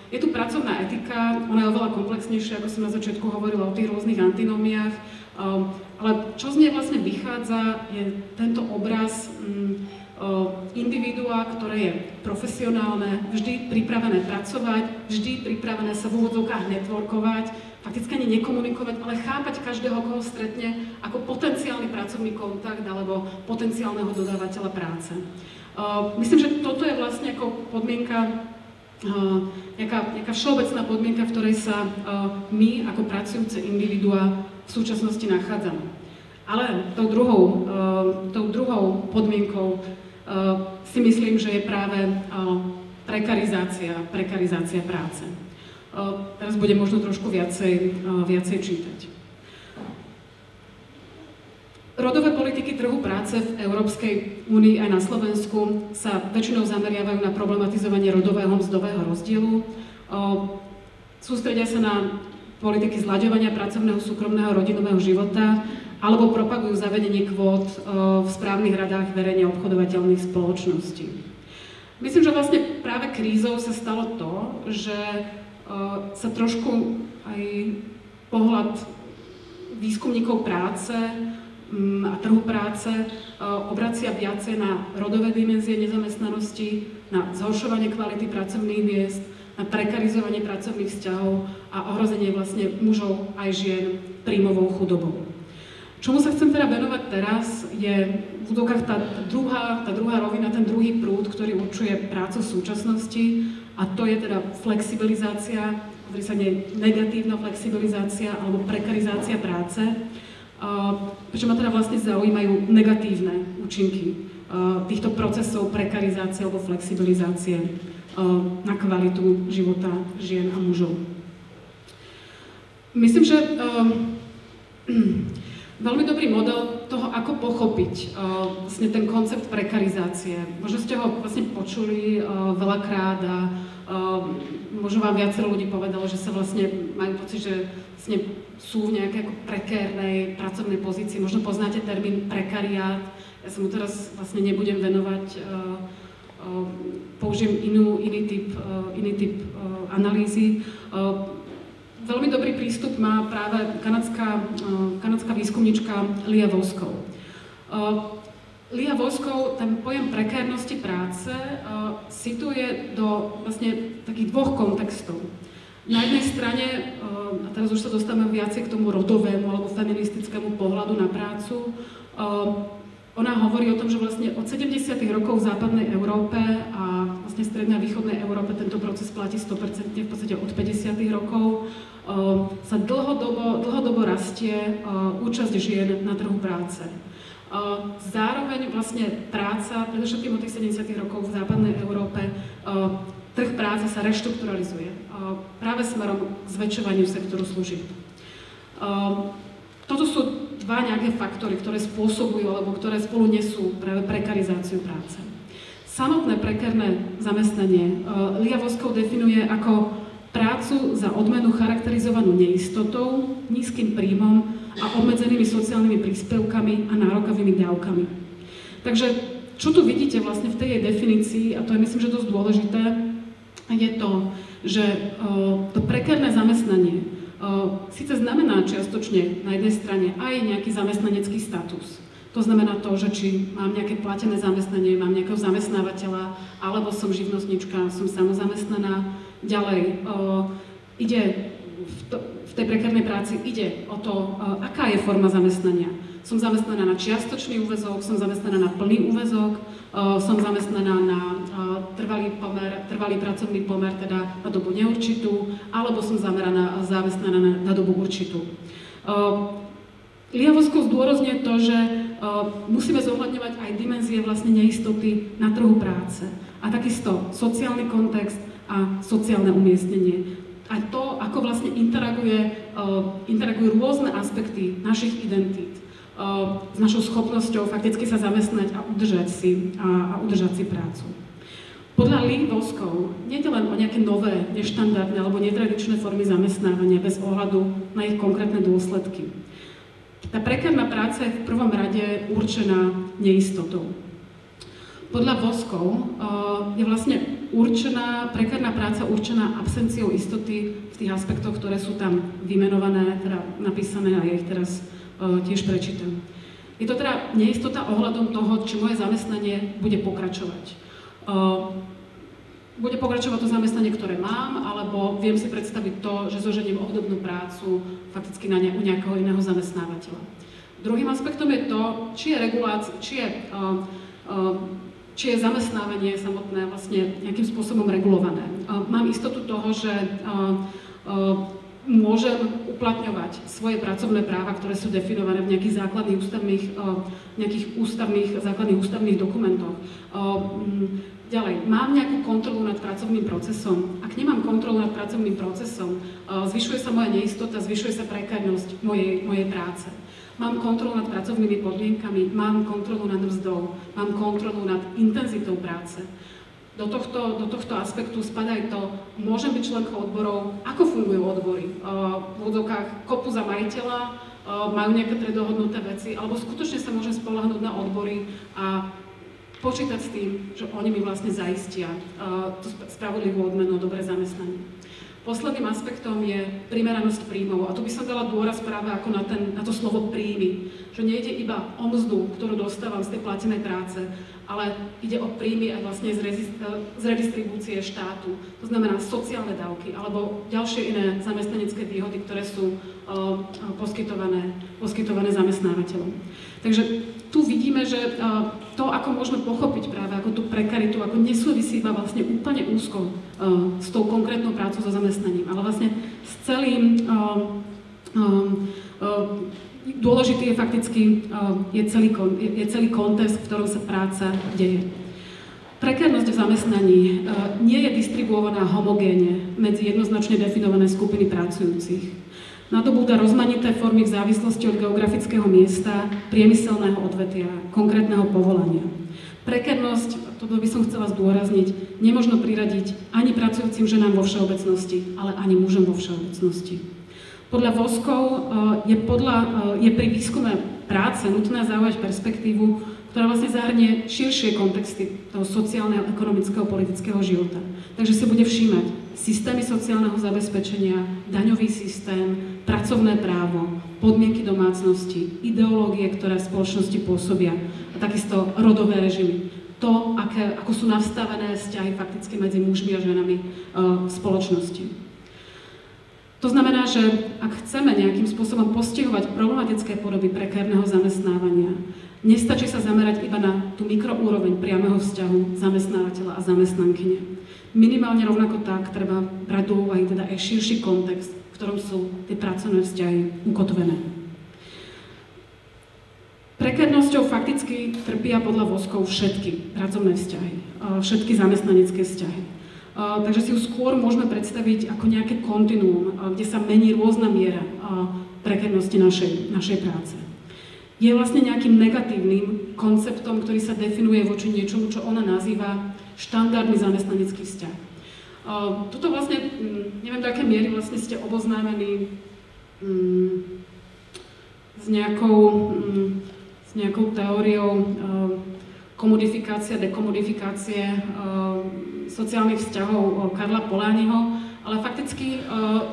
Je tu pracovná etika, ona je oveľa komplexnejšia, ako som na začiatku hovorila o tých rôznych antinómiách. Ale čo z nej vlastne vychádza, je tento obraz individua, ktoré je profesionálne, vždy pripravené pracovať, vždy pripravené sa v úvodzovkách networkovať, fakticky ani nekomunikovať, ale chápať každého, koho stretne, ako potenciálny pracovný kontakt alebo potenciálneho dodávateľa práce. Myslím, že toto je vlastne ako podmienka, nejaká všeobecná podmienka, v ktorej sa my ako pracujúce individuá v súčasnosti nachádzame. Ale tou druhou podmienkou si myslím, že je práve prekarizácia práce. Teraz budem možno trošku viacej čítať. Rodové politiky trhu práce v Európskej únii aj na Slovensku sa väčšinou zameriavajú na problematizovanie rodového mzdového rozdielu. Sústredia sa na politiky zlaďovania pracovného, súkromného, rodinného života alebo propagujú zavedenie kvót v správnych radách verejne obchodovateľných spoločností. Myslím, že vlastne práve krízou sa stalo to, že sa trošku aj pohľad výskumníkov práce a trhu práce obracia viacej na rodové dimenzie nezamestnanosti, na zhoršovanie kvality pracovných miest, na prekarizovanie pracovných vzťahov a ohrozenie vlastne mužov aj žien príjmovou chudobou. Čomu sa chcem teda venovať teraz, je v úvodovkách tá druhá rovina, ten druhý prúd, ktorý určuje prácu v súčasnosti, a to je teda flexibilizácia, ktorý sa negatívna flexibilizácia alebo prekarizácia práce, prečo ma teda vlastne zaujímajú negatívne účinky týchto procesov prekarizácie alebo flexibilizácie na kvalitu života žien a mužov. Myslím, že veľmi dobrý model toho, ako pochopiť vlastne ten koncept prekarizácie. Možno ste ho vlastne počuli veľakrát a možno vám viacero ľudí povedalo, že sa vlastne majú pocit, že vlastne sú v nejakej ako prekérnej pracovnej pozícii. Možno poznáte termín prekariát. Ja sa mu teraz vlastne nebudem venovať, použijem iný typ analýzy. Veľmi dobrý prístup má práve kanadská výskumnička Lia Voskov. Lia Voskov ten pojem prekérnosti práce situuje do vlastne takých dvoch kontextov. Na jednej strane, a teraz už sa dostávame viacej k tomu rodovému alebo feministickému pohľadu na prácu, ona hovorí o tom, že vlastne od 70. rokov v západnej Európe a vlastne strednej a východnej Európe tento proces platí 100%, v podstate od 50. rokov, sa dlhodobo rastie účasť žien na trhu práce. Zároveň vlastne práca, predovšetkým od tých 70. rokov v západnej Európe, trh práce sa reštrukturalizuje práve smerom k zväčšovaniu sektoru služieb. Toto sú dva nejaké faktory, ktoré spôsobujú alebo ktoré spolu nesú práve prekarizáciu práce. Samotné prekérne zamestnanie Lia Voskov definuje ako prácu za odmenu charakterizovanú neistotou, nízkym príjmom a obmedzenými sociálnymi príspevkami a nárokovými dávkami. Takže čo tu vidíte vlastne v tej jej definícii, a to je myslím, že dosť dôležité, je to, že to prekérne zamestnanie síce znamená čiastočne na jednej strane aj nejaký zamestnanecký status. To znamená to, že či mám nejaké platené zamestnanie, mám nejakého zamestnávateľa, alebo som živnostnička, som samozamestnaná. Ďalej, v tej prekérnej práci ide o to, aká je forma zamestnania. Som zamestnaná na čiastočný úväzok, som zamestnaná na plný úväzok, som zamestnaná na trvalý pracovný pomer, teda na dobu neurčitú, alebo som zamestnaná na dobu určitú. Lia Voskov zdôrazňuje to, že musíme zohľadňovať aj dimenzie vlastne neistoty na trhu práce a takisto sociálny kontext a sociálne umiestnenie. A to, ako vlastne interagujú rôzne aspekty našich identít s našou schopnosťou fakticky sa zamestnať a udržať si prácu. Podľa Lee Voskov nie je len o nejaké nové, neštandardné alebo netradičné formy zamestnávania bez ohľadu na ich konkrétne dôsledky. Tá prekérna práca je v prvom rade určená neistotou. Podľa Voskov je vlastne prekérna práca určená absenciou istoty v tých aspektoch, ktoré sú tam vymenované, teda napísané a ja ich teraz tiež prečítam. Je to teda neistota ohľadom toho, či moje zamestnanie bude pokračovať. Bude pokračovať to zamestnanie, ktoré mám, alebo viem si predstaviť to, že zoženiem obdobnú prácu fakticky u nejakého iného zamestnávateľa. Druhým aspektom je to, či je zamestnávanie samotné vlastne nejakým spôsobom regulované. Mám istotu toho, že môžem uplatňovať svoje pracovné práva, ktoré sú definované v nejakých základných základných ústavných dokumentoch. Ďalej, mám nejakú kontrolu nad pracovným procesom. Ak nemám kontrolu nad pracovným procesom, zvyšuje sa moja neistota, zvyšuje sa prekárnosť mojej práce. Mám kontrolu nad pracovnými podmienkami, mám kontrolu nad mzdou, mám kontrolu nad intenzitou práce. Do tohto aspektu spadá aj to, môžem byť členkou odborov, ako fungujú odbory. V úvodzovkách kopu za majiteľa, majú nejaké predohodnuté veci, alebo skutočne sa môžem spoľahnúť na odbory a počítať s tým, že oni mi vlastne zaistia tú spravodlivú odmenu, dobré zamestnanie. Posledným aspektom je primeranosť príjmov. A tu by som dala dôraz práve ako na to slovo príjmy. Že nejde iba o mzdu, ktorú dostávam z tej platenej práce, ale ide o príjmy aj vlastne z redistribúcie štátu. To znamená sociálne dávky alebo ďalšie iné zamestnanecké výhody, ktoré sú poskytované zamestnávateľom. Takže tu vidíme, že to, ako môžeme pochopiť práve ako tú prekaritu, ako nesúvisí iba vlastne úplne úzko s tou konkrétnou prácou so zamestnaním, ale vlastne s celým dôležitý je fakticky je celý kontext, v ktorom sa práca deje. Prekárnosť v zamestnaní nie je distribuovaná homogénne medzi jednoznačne definované skupiny pracujúcich. Nadobúda rozmanité formy v závislosti od geografického miesta, priemyselného odvetvia, konkrétneho povolania. Prekárnosť, toto by som chcela zdôrazniť, nemožno priradiť ani pracujúcim ženám vo všeobecnosti, ale ani mužom vo všeobecnosti. Podľa Voskov je pri výskume práce nutné zaujať perspektívu, ktorá vlastne zahrnie širšie kontexty toho sociálneho, ekonomického, politického života. Takže si bude všímať systémy sociálneho zabezpečenia, daňový systém, pracovné právo, podmienky domácnosti, ideológie, ktoré v spoločnosti pôsobia a takisto rodové režimy. To, ako sú nastavené vzťahy fakticky medzi mužmi a ženami v spoločnosti. To znamená, že ak chceme nejakým spôsobom postihovať problematické podoby prekérneho zamestnávania, nestačí sa zamerať iba na tú mikroúroveň priameho vzťahu zamestnávateľa a zamestnankyne. Minimálne rovnako tak treba brať do úvahy teda aj širší kontext, v ktorom sú tie pracovné vzťahy ukotvené. Prekérnosťou fakticky trpia podľa Voskov všetky pracovné vzťahy, všetky zamestnanecké vzťahy. Takže si ju skôr môžeme predstaviť ako nejaké kontinuum, kde sa mení rôzna miera prekérnosti našej práce. Je vlastne nejakým negatívnym konceptom, ktorý sa definuje voči niečomu, čo ona nazýva štandardný zamestnanecký vzťah. Tuto vlastne, neviem do akej miery vlastne ste oboznámení s nejakou teóriou komodifikácie, dekomodifikácie sociálnych vzťahov Karla Polanyiho, ale fakticky,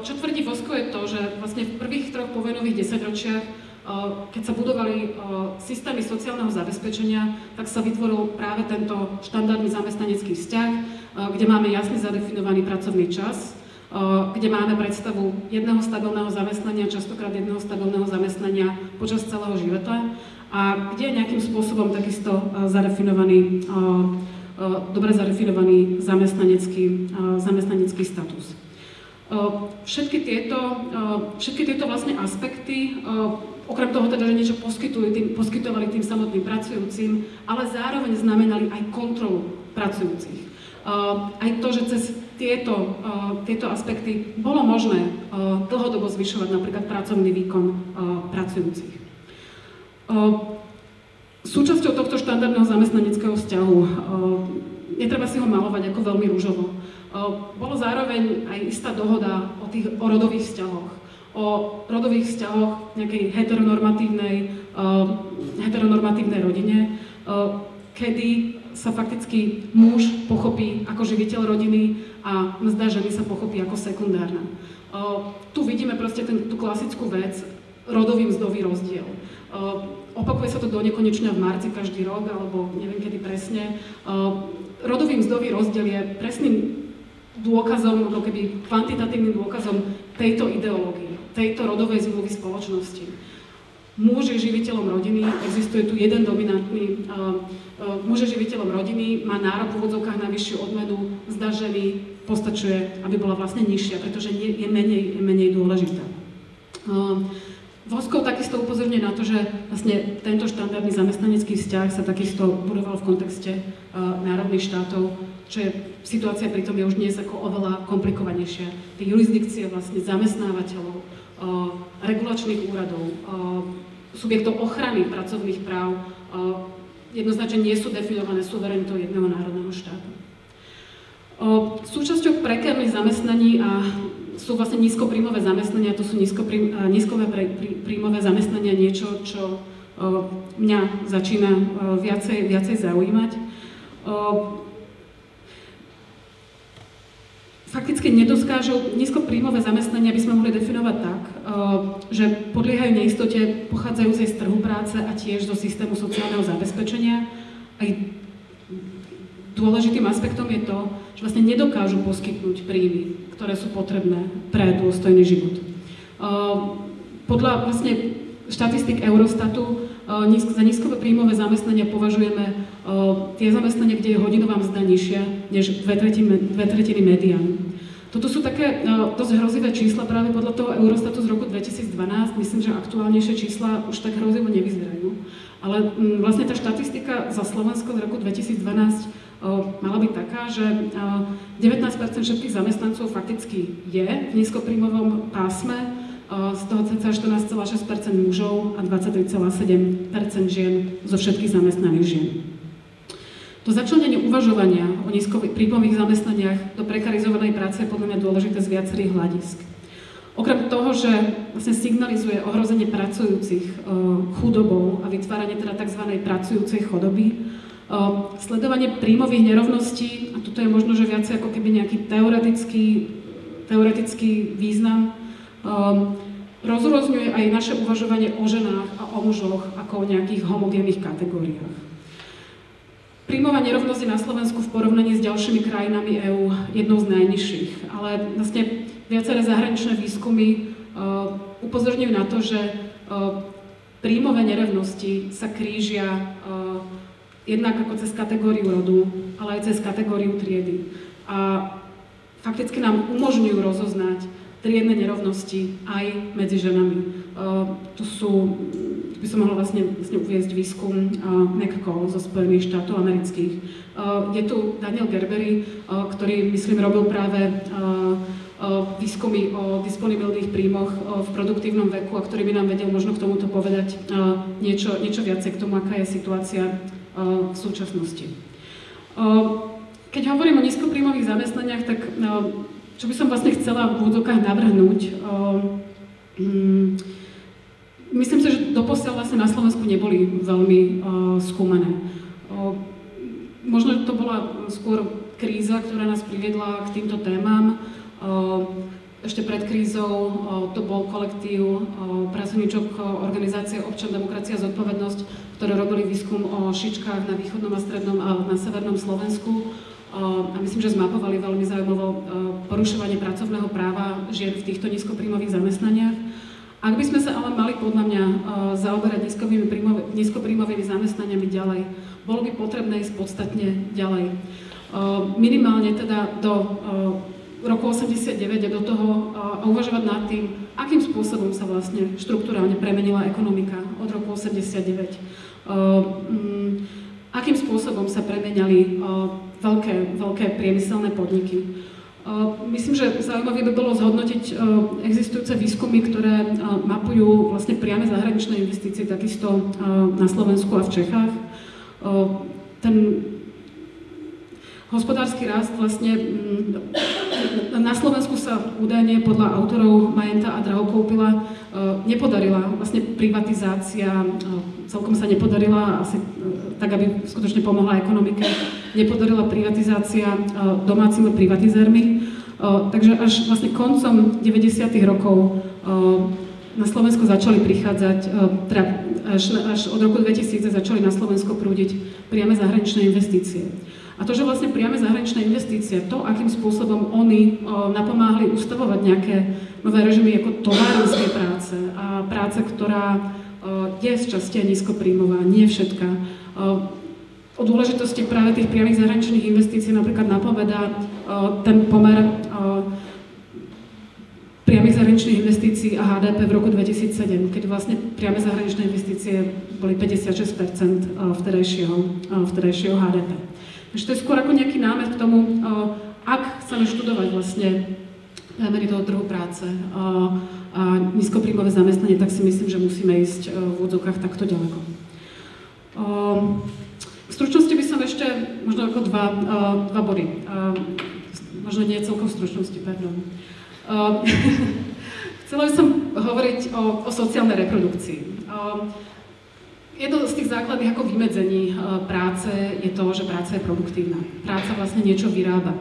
čo tvrdí Vosko je to, že vlastne v prvých 3 povojnových desaťročiach, keď sa budovali systémy sociálneho zabezpečenia, tak sa vytvoril práve tento štandardný zamestnanecký vzťah, kde máme jasne zadefinovaný pracovný čas, kde máme predstavu jedného stabilného zamestnania, častokrát jedného stabilného zamestnania počas celého života a kde je nejakým spôsobom takisto dobre zadefinovaný zamestnanecký status. Všetky tieto vlastne aspekty, okrem toho teda, že niečo poskytovali tým samotným pracujúcim, ale zároveň znamenali aj kontrolu pracujúcich. Aj to, že cez tieto aspekty bolo možné dlhodobo zvyšovať napríklad pracovný výkon pracujúcich. Súčasťou tohto štandardného zamestnaneckého vzťahu, netreba si ho malovať ako veľmi ružovo, bolo zároveň aj istá dohoda o rodových vzťahoch. O rodových vzťahoch nejakej heteronormatívnej rodine, kedy sa fakticky muž pochopí ako živiteľ rodiny a mzda ženy sa pochopí ako sekundárna. Tu vidíme proste tú klasickú vec, rodový mzdový rozdiel. Opakuje sa to do nekonečna v marci každý rok, alebo neviem kedy presne. Rodový mzdový rozdiel je presným dôkazom, ako keby kvantitatívnym dôkazom tejto ideológie, tejto rodovej zmluvy spoločnosti. Muž je živiteľom rodiny, existuje tu jeden dominantný, muž je živiteľom rodiny, má nárok v úvodzovkách na vyššiu odmenu, zda ženy postačuje, aby bola vlastne nižšia, pretože je menej dôležitá. Voskov takisto upozorňuje na to, že vlastne tento štandardný zamestnanecký vzťah sa takisto budoval v kontexte národných štátov, že situácia pritom je už dnes ako oveľa komplikovanejšia. Tie jurisdikcie vlastne zamestnávateľov, regulačných úradov, subjektov ochrany pracovných práv jednoznačne nie sú definované suverenitou jedného národného štátu. Súčasťou prekérnych zamestnaní a sú vlastne nízkopríjmové zamestnania, to sú nízkopríjmové zamestnania niečo, čo mňa začína viacej zaujímať. Fakticky nízkopríjmové zamestnania by sme mohli definovať tak, že podliehajú neistote pochádzajúcej z trhu práce a tiež zo systému sociálneho zabezpečenia. Aj dôležitým aspektom je to, že vlastne nedokážu poskytnúť príjmy, ktoré sú potrebné pre dôstojný život. Podľa vlastne štatistik Eurostatu za nízkopríjmové zamestnania považujeme tie zamestnania, kde je hodinová mzda nižšia než dve tretiny mediánu. Toto sú také dosť hrozivé čísla práve podľa toho Eurostatu z roku 2012. Myslím, že aktuálnejšie čísla už tak hrozivo nevyzerajú. Ale vlastne tá štatistika za Slovensko z roku 2012 mala byť taká, že 19% všetkých zamestnancov fakticky je v nízkopríjmovom pásme, z toho cca 14,6% mužov a 23,7% žien zo všetkých zamestnaných žien. To začlenenie uvažovania o nízkopríjmových zamestnaniach do prekarizovanej práce je podľa mňa dôležité z viacerých hľadisk. Okrem toho, že vlastne signalizuje ohrozenie pracujúcich chudobou a vytváranie teda tzv. Pracujúcej chudoby, sledovanie príjmových nerovností, a toto je možno, že viacej ako keby nejaký teoretický význam, rozrôzňuje aj naše uvažovanie o ženách a o mužoch ako o nejakých homogénnych kategóriách. Príjmová nerovnosť je na Slovensku v porovnaní s ďalšími krajinami EÚ jednou z najnižších, ale vlastne viaceré zahraničné výskumy upozorňujú na to, že príjmové nerovnosti sa krížia jednak ako cez kategóriu rodu, ale aj cez kategóriu triedy. A fakticky nám umožňujú rozoznať triedne nerovnosti aj medzi ženami. Tu by som mohla vlastne uviesť výskum McCall zo Spojených štátov amerických. Je tu Daniel Gerbery, ktorý, myslím, robil práve výskumy o disponibilných príjmoch v produktívnom veku a ktorý by nám vedel možno k tomuto povedať niečo viacej k tomu, aká je situácia v súčasnosti. Keď hovorím o nízkopríjmových zamestnaniach, tak čo by som vlastne chcela v úvodzovkách navrhnúť, myslím si, že doposiaľ vlastne na Slovensku neboli veľmi skúmané. Možno to bola skôr kríza, ktorá nás priviedla k týmto témam. Ešte pred krízou to bol kolektív pracovníčok organizácie Občan, demokracia, zodpovednosť, ktoré robili výskum o šičkách na východnom a strednom a na severnom Slovensku. A myslím, že zmapovali veľmi zaujímavé porušovanie pracovného práva žien v týchto nízkopríjmových zamestnaniach. Ak by sme sa ale mali podľa mňa zaoberať nízkopríjmovými zamestnaniami ďalej, bolo by potrebné ísť podstatne ďalej. Minimálne teda do roku 89 a do toho a uvažovať nad tým, akým spôsobom sa vlastne štruktúrálne premenila ekonomika od roku 89. Akým spôsobom sa premenali veľké priemyselné podniky. Myslím, že zaujímavé by bolo zhodnotiť existujúce výskumy, ktoré mapujú vlastne priame zahraničné investície takisto na Slovensku a v Čechách. Ten hospodársky rast vlastne na Slovensku sa údajne podľa autorov Majenta a Drahokoupila nepodarila vlastne privatizácia, celkom sa nepodarila asi tak, aby skutočne pomohla ekonomike, nepodarila privatizácia domácimi privatizérmi. Takže až vlastne koncom 90. rokov na Slovensko začali prichádzať, až od roku 2000 začali na Slovensko prúdiť priame zahraničné investície. A to, že vlastne priame zahraničné investície, to, akým spôsobom oni napomáhali ustavovať nejaké nové režimy ako továrenskej práce a práce, ktorá je z časti nízkopríjmová, nie všetká. O dôležitosti práve tých priamych zahraničných investícií napríklad napovedá ten pomer priamych zahraničných investícií a HDP v roku 2007, keď vlastne priame zahraničné investície boli 56% vtedajšieho HDP. Takže to je skôr ako nejaký námet k tomu, ak chceme študovať vlastne zámery toho trhu práce a nízkopríjmové zamestnanie, tak si myslím, že musíme ísť v úvodzovkách takto ďaleko. V stručnosti by som ešte možno ako dva body. Možno nie celkom v stručnosti, pardon. Chcela by som hovoriť o sociálnej reprodukcii. Jedno z tých základných ako vymedzení práce je to, že práca je produktívna. Práca vlastne niečo vyrába.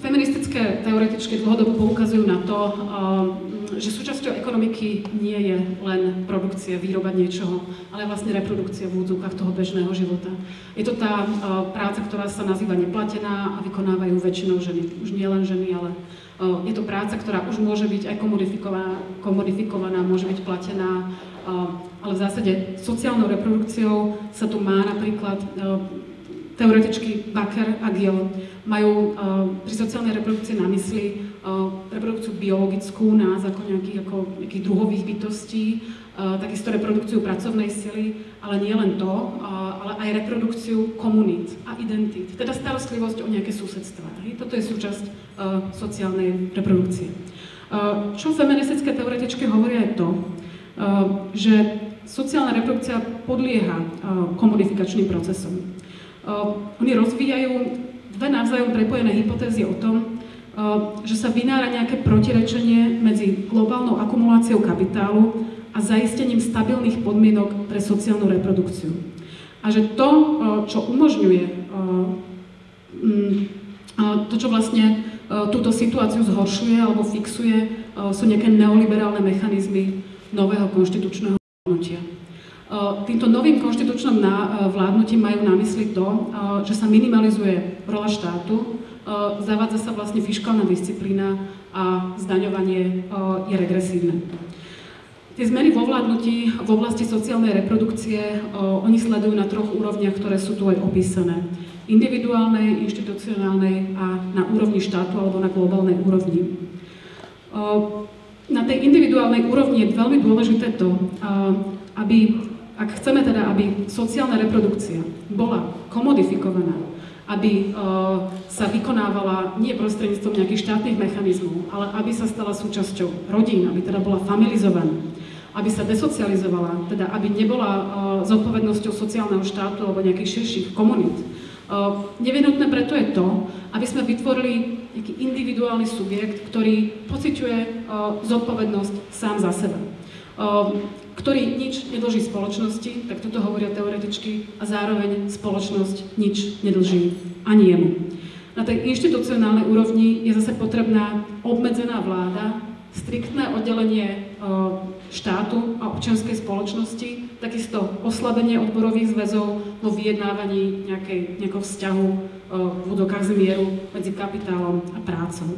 Feministické teoretičky dlhodobo poukazujú na to, že súčasťou ekonomiky nie je len produkcia, výroba niečoho, ale vlastne reprodukcia v úvodzovkách toho bežného života. Je to tá práca, ktorá sa nazýva neplatená a vykonávajú väčšinou ženy. Už nie len ženy, ale je to práca, ktorá už môže byť aj komodifikovaná, môže byť platená, ale v zásade sociálnou reprodukciou sa tu má napríklad teoretičky Baker a Gill majú pri sociálnej reprodukcii na mysli reprodukciu biologickú na základe nejakých druhových bytostí, takisto reprodukciu pracovnej sily, ale nie len to, ale aj reprodukciu komunít a identít, teda starostlivosť o nejaké susedstvá. Toto je súčasť sociálnej reprodukcie. Čo feministické teoretičky hovoria je to, že sociálna reprodukcia podlieha komodifikačným procesom. Oni rozvíjajú dve navzájom prepojené hypotézy o tom, že sa vynára nejaké protirečenie medzi globálnou akumuláciou kapitálu a zaistením stabilných podmienok pre sociálnu reprodukciu. A že to, čo umožňuje, to, čo vlastne túto situáciu zhoršuje alebo fixuje, sú nejaké neoliberálne mechanizmy nového konštitučného vládnutia. Týmto novým konštitučným vládnutím majú na mysli to, že sa minimalizuje rola štátu, zavádza sa vlastne fiškálna disciplína a zdaňovanie je regresívne. Tie zmeny vo vládnutí v oblasti sociálnej reprodukcie oni sledujú na troch úrovniach, ktoré sú tu aj opísané. Individuálnej, inštitucionálnej a na úrovni štátu alebo na globálnej úrovni. Na tej individuálnej úrovni je veľmi dôležité to, ak chceme teda, aby sociálna reprodukcia bola komodifikovaná, aby sa vykonávala nie prostredníctvom nejakých štátnych mechanizmov, ale aby sa stala súčasťou rodín, aby teda bola familizovaná, aby sa desocializovala, teda aby nebola zodpovednosťou sociálneho štátu alebo nejakých širších komunít. Nevyhnutné preto je to, aby sme vytvorili nejaký individuálny subjekt, ktorý pociťuje zodpovednosť sám za seba. Ktorý nič nedlží spoločnosti, tak toto hovoria teoretičky, a zároveň spoločnosť nič nedlží ani jemu. Na tej inštitucionálnej úrovni je zase potrebná obmedzená vláda, striktné oddelenie štátu a občianskej spoločnosti, takisto oslabenie odborových zväzov vo vyjednávaní nejakého vzťahu v údokách zmieru medzi kapitálom a prácou.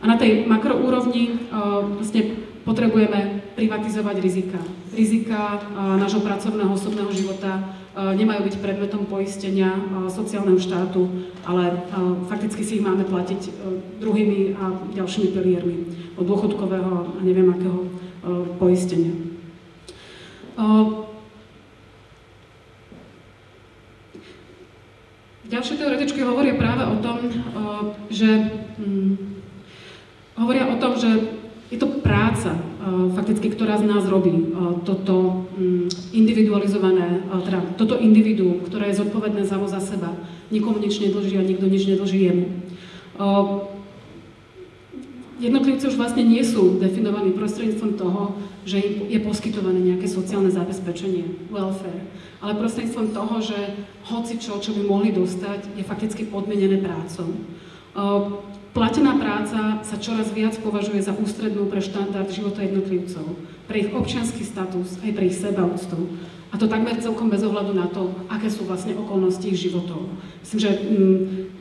A na tej makroúrovni vlastne potrebujeme privatizovať rizika. Rizika nášho pracovného osobného života nemajú byť predmetom poistenia sociálneho štátu, ale fakticky si ich máme platiť druhými a ďalšími piliermi od dôchodkového a neviem akého poistenia. Ďalšie teoretičky hovoria práve o tom, že je to práca, fakticky, ktorá z nás robí toto individualizované, teda toto individuum, ktoré je zodpovedné samo za seba. Nikomu nič nedlží a nikto nič nedlží jemu. Jednotlivci už vlastne nie sú definovaní prostredníctvom toho, že im je poskytované nejaké sociálne zabezpečenie, welfare, ale prostredníctvom toho, že hocičo, čo by mohli dostať, je fakticky podmienené prácou. Platená práca sa čoraz viac považuje za ústrednú pre štandard života jednotlivcov, pre ich občiansky status, aj pre ich sebaúctu. A to takmer celkom bez ohľadu na to, aké sú vlastne okolnosti ich životov. Myslím, že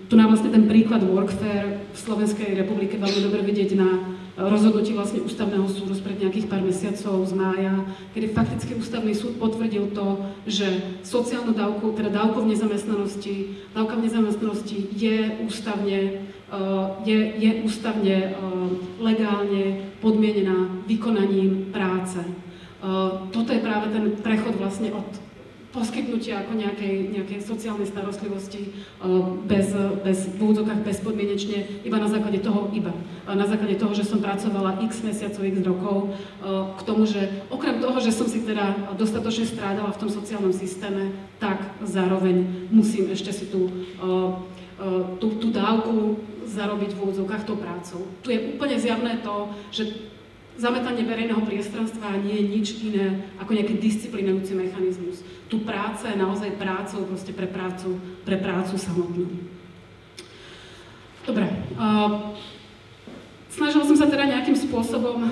tu nám vlastne ten príklad Workfare v Slovenskej republike veľmi dobre vidieť na rozhodnutí vlastne Ústavného súdu spred nejakých pár mesiacov z mája, kedy fakticky Ústavný súd potvrdil to, že sociálnu dávku, teda dávka v nezamestnanosti je ústavne legálne podmienená vykonaním práce. Toto je práve ten prechod vlastne od poskytnutia ako nejakej sociálnej starostlivosti v úvodzovkách bezpodmienečne, iba na základe toho, že som pracovala x mesiacov, x rokov, k tomu, že okrem toho, že som si teda dostatočne strádala v tom sociálnom systéme, tak zároveň musím ešte si tú dávku zarobiť v úvodzovkách tou prácou. Tu je úplne zjavné to, že zametanie verejného priestranstva nie je nič iné ako nejaký disciplinujúci mechanizmus. Tu práca je naozaj prácou, proste pre prácu samotnú. Dobre. Snažila som sa teda nejakým spôsobom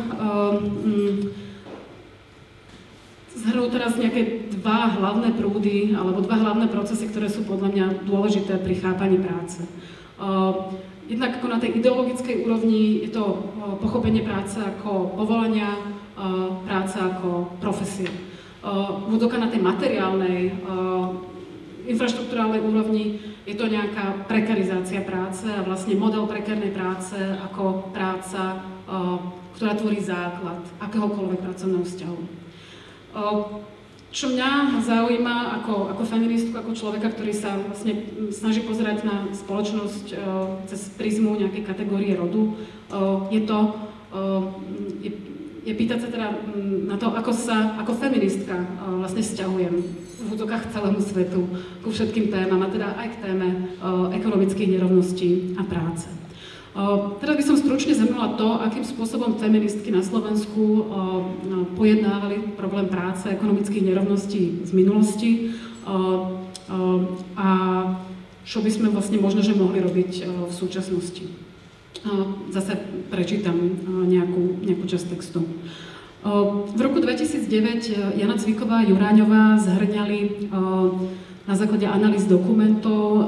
zhrnúť teraz nejaké dva hlavné prúdy alebo dva hlavné procesy, ktoré sú podľa mňa dôležité pri chápaní práce. Jednak ako na tej ideologickej úrovni je to pochopenie práce ako povolania, práca ako profesie. Vodoka na tej materiálnej, infraštruktúrálnej úrovni je to nejaká prekarizácia práce a vlastne model prekárnej práce ako práca, ktorá tvorí základ akéhokoľvek pracovného vzťahu. Čo mňa zaujíma ako feministku, ako človeka, ktorý sa vlastne snaží pozerať na spoločnosť cez prizmu nejakej kategórie rodu, je pýtať sa teda na to, ako sa ako feministka vlastne vzťahujem v útočkách celému svetu ku všetkým témam, a teda aj k téme ekonomických nerovností a práce. Teraz by som stručne zhrnula to, akým spôsobom feministky na Slovensku pojednávali problém práce a ekonomických nerovností z minulosti a čo by sme vlastne možno, že mohli robiť v súčasnosti. Zase prečítam nejakú časť textu. V roku 2009 Jana Cviková a Juráňová zhrňali na základe analýz dokumentov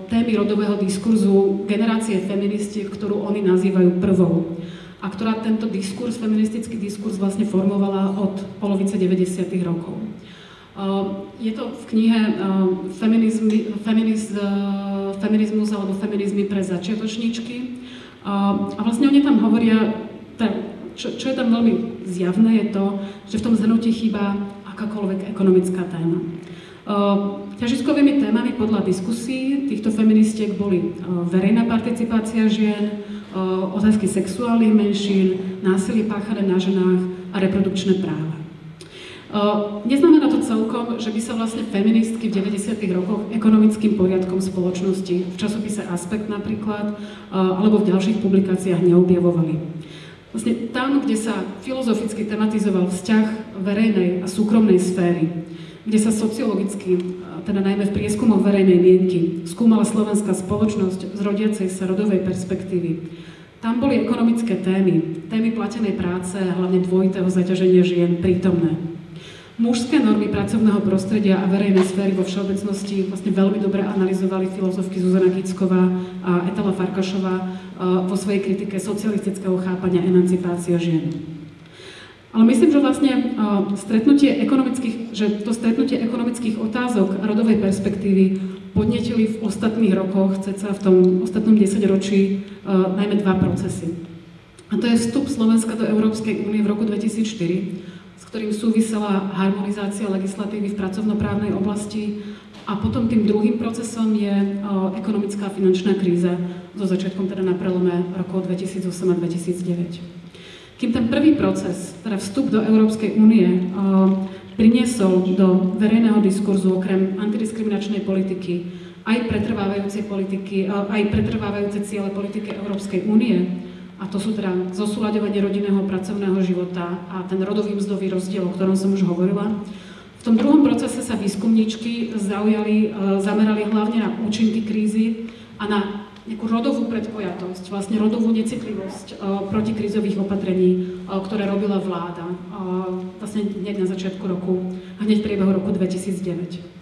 témy rodového diskurzu generácie feministiek, ktorú oni nazývajú prvou, a ktorá tento diskurs, feministický diskurs vlastne formovala od polovice 90. rokov. Je to v knihe Feminizmus alebo feminizmy pre začiatočníčky. A vlastne oni tam hovoria, čo je tam veľmi zjavné, je to, že v tom zhrnutí chýba akákoľvek ekonomická téma. Ťažiskovými témami podľa diskusí týchto feministiek boli verejná participácia žien, otázky sexuálnych menšín, násilie páchané na ženách a reprodukčné práva. Neznamená to celkom, že by sa vlastne feministky v 90. rokoch ekonomickým poriadkom spoločnosti v časopise Aspekt napríklad alebo v ďalších publikáciách neobjavovali. Vlastne tam, kde sa filozoficky tematizoval vzťah verejnej a súkromnej sféry, kde sa sociologicky, teda najmä v prieskumoch verejnej mienky, skúmala slovenská spoločnosť z rodiacej sa rodovej perspektívy. Tam boli ekonomické témy platenej práce a hlavne dvojitého zaťaženia žien prítomné. Mužské normy pracovného prostredia a verejnej sféry vo všeobecnosti vlastne veľmi dobre analyzovali filozofky Zuzana Kicková a Etela Farkašová vo svojej kritike socialistického chápania emancipácia žien. Ale myslím, že vlastne to stretnutie ekonomických otázok a rodovej perspektívy podnietili v ostatných rokoch, cca v tom ostatnom 10-ročí, najmä dva procesy. A to je vstup Slovenska do Európskej únie v roku 2004, s ktorým súvisela harmonizácia legislatívy v pracovnoprávnej oblasti, a potom tým druhým procesom je ekonomická a finančná kríza so začiatkom teda na prelome rokov 2008 a 2009. Kým ten prvý proces, teda vstup do Európskej únie, priniesol do verejného diskurzu okrem antidiskriminačnej politiky aj pretrvávajúce ciele politiky Európskej únie, a to sú teda zosúľaďovanie rodinného pracovného života a ten rodový mzdový rozdiel, o ktorom som už hovorila. V tom druhom procese sa výskumníčky zamerali hlavne na účinky krízy a na nejakú rodovú predpojatosť, vlastne rodovú necitlivosť protikrízových opatrení, ktoré robila vláda vlastne hneď na začiatku roku a hneď v priebehu roku 2009.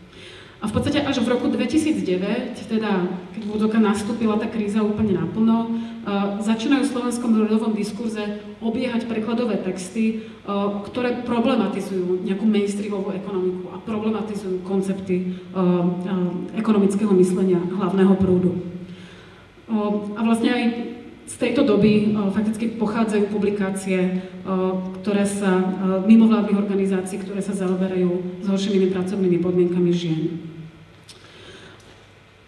A v podstate až v roku 2009, teda keď v úvodzovkách nastúpila tá kríza úplne naplno, začínajú v slovenskom rodovom diskurze obiehať prekladové texty, ktoré problematizujú nejakú mainstreamovú ekonomiku a problematizujú koncepty ekonomického myslenia hlavného prúdu. A vlastne aj z tejto doby fakticky pochádzajú publikácie, ktoré sa mimovládnych organizácií, ktoré sa zaoberajú zhoršenými pracovnými podmienkami žien.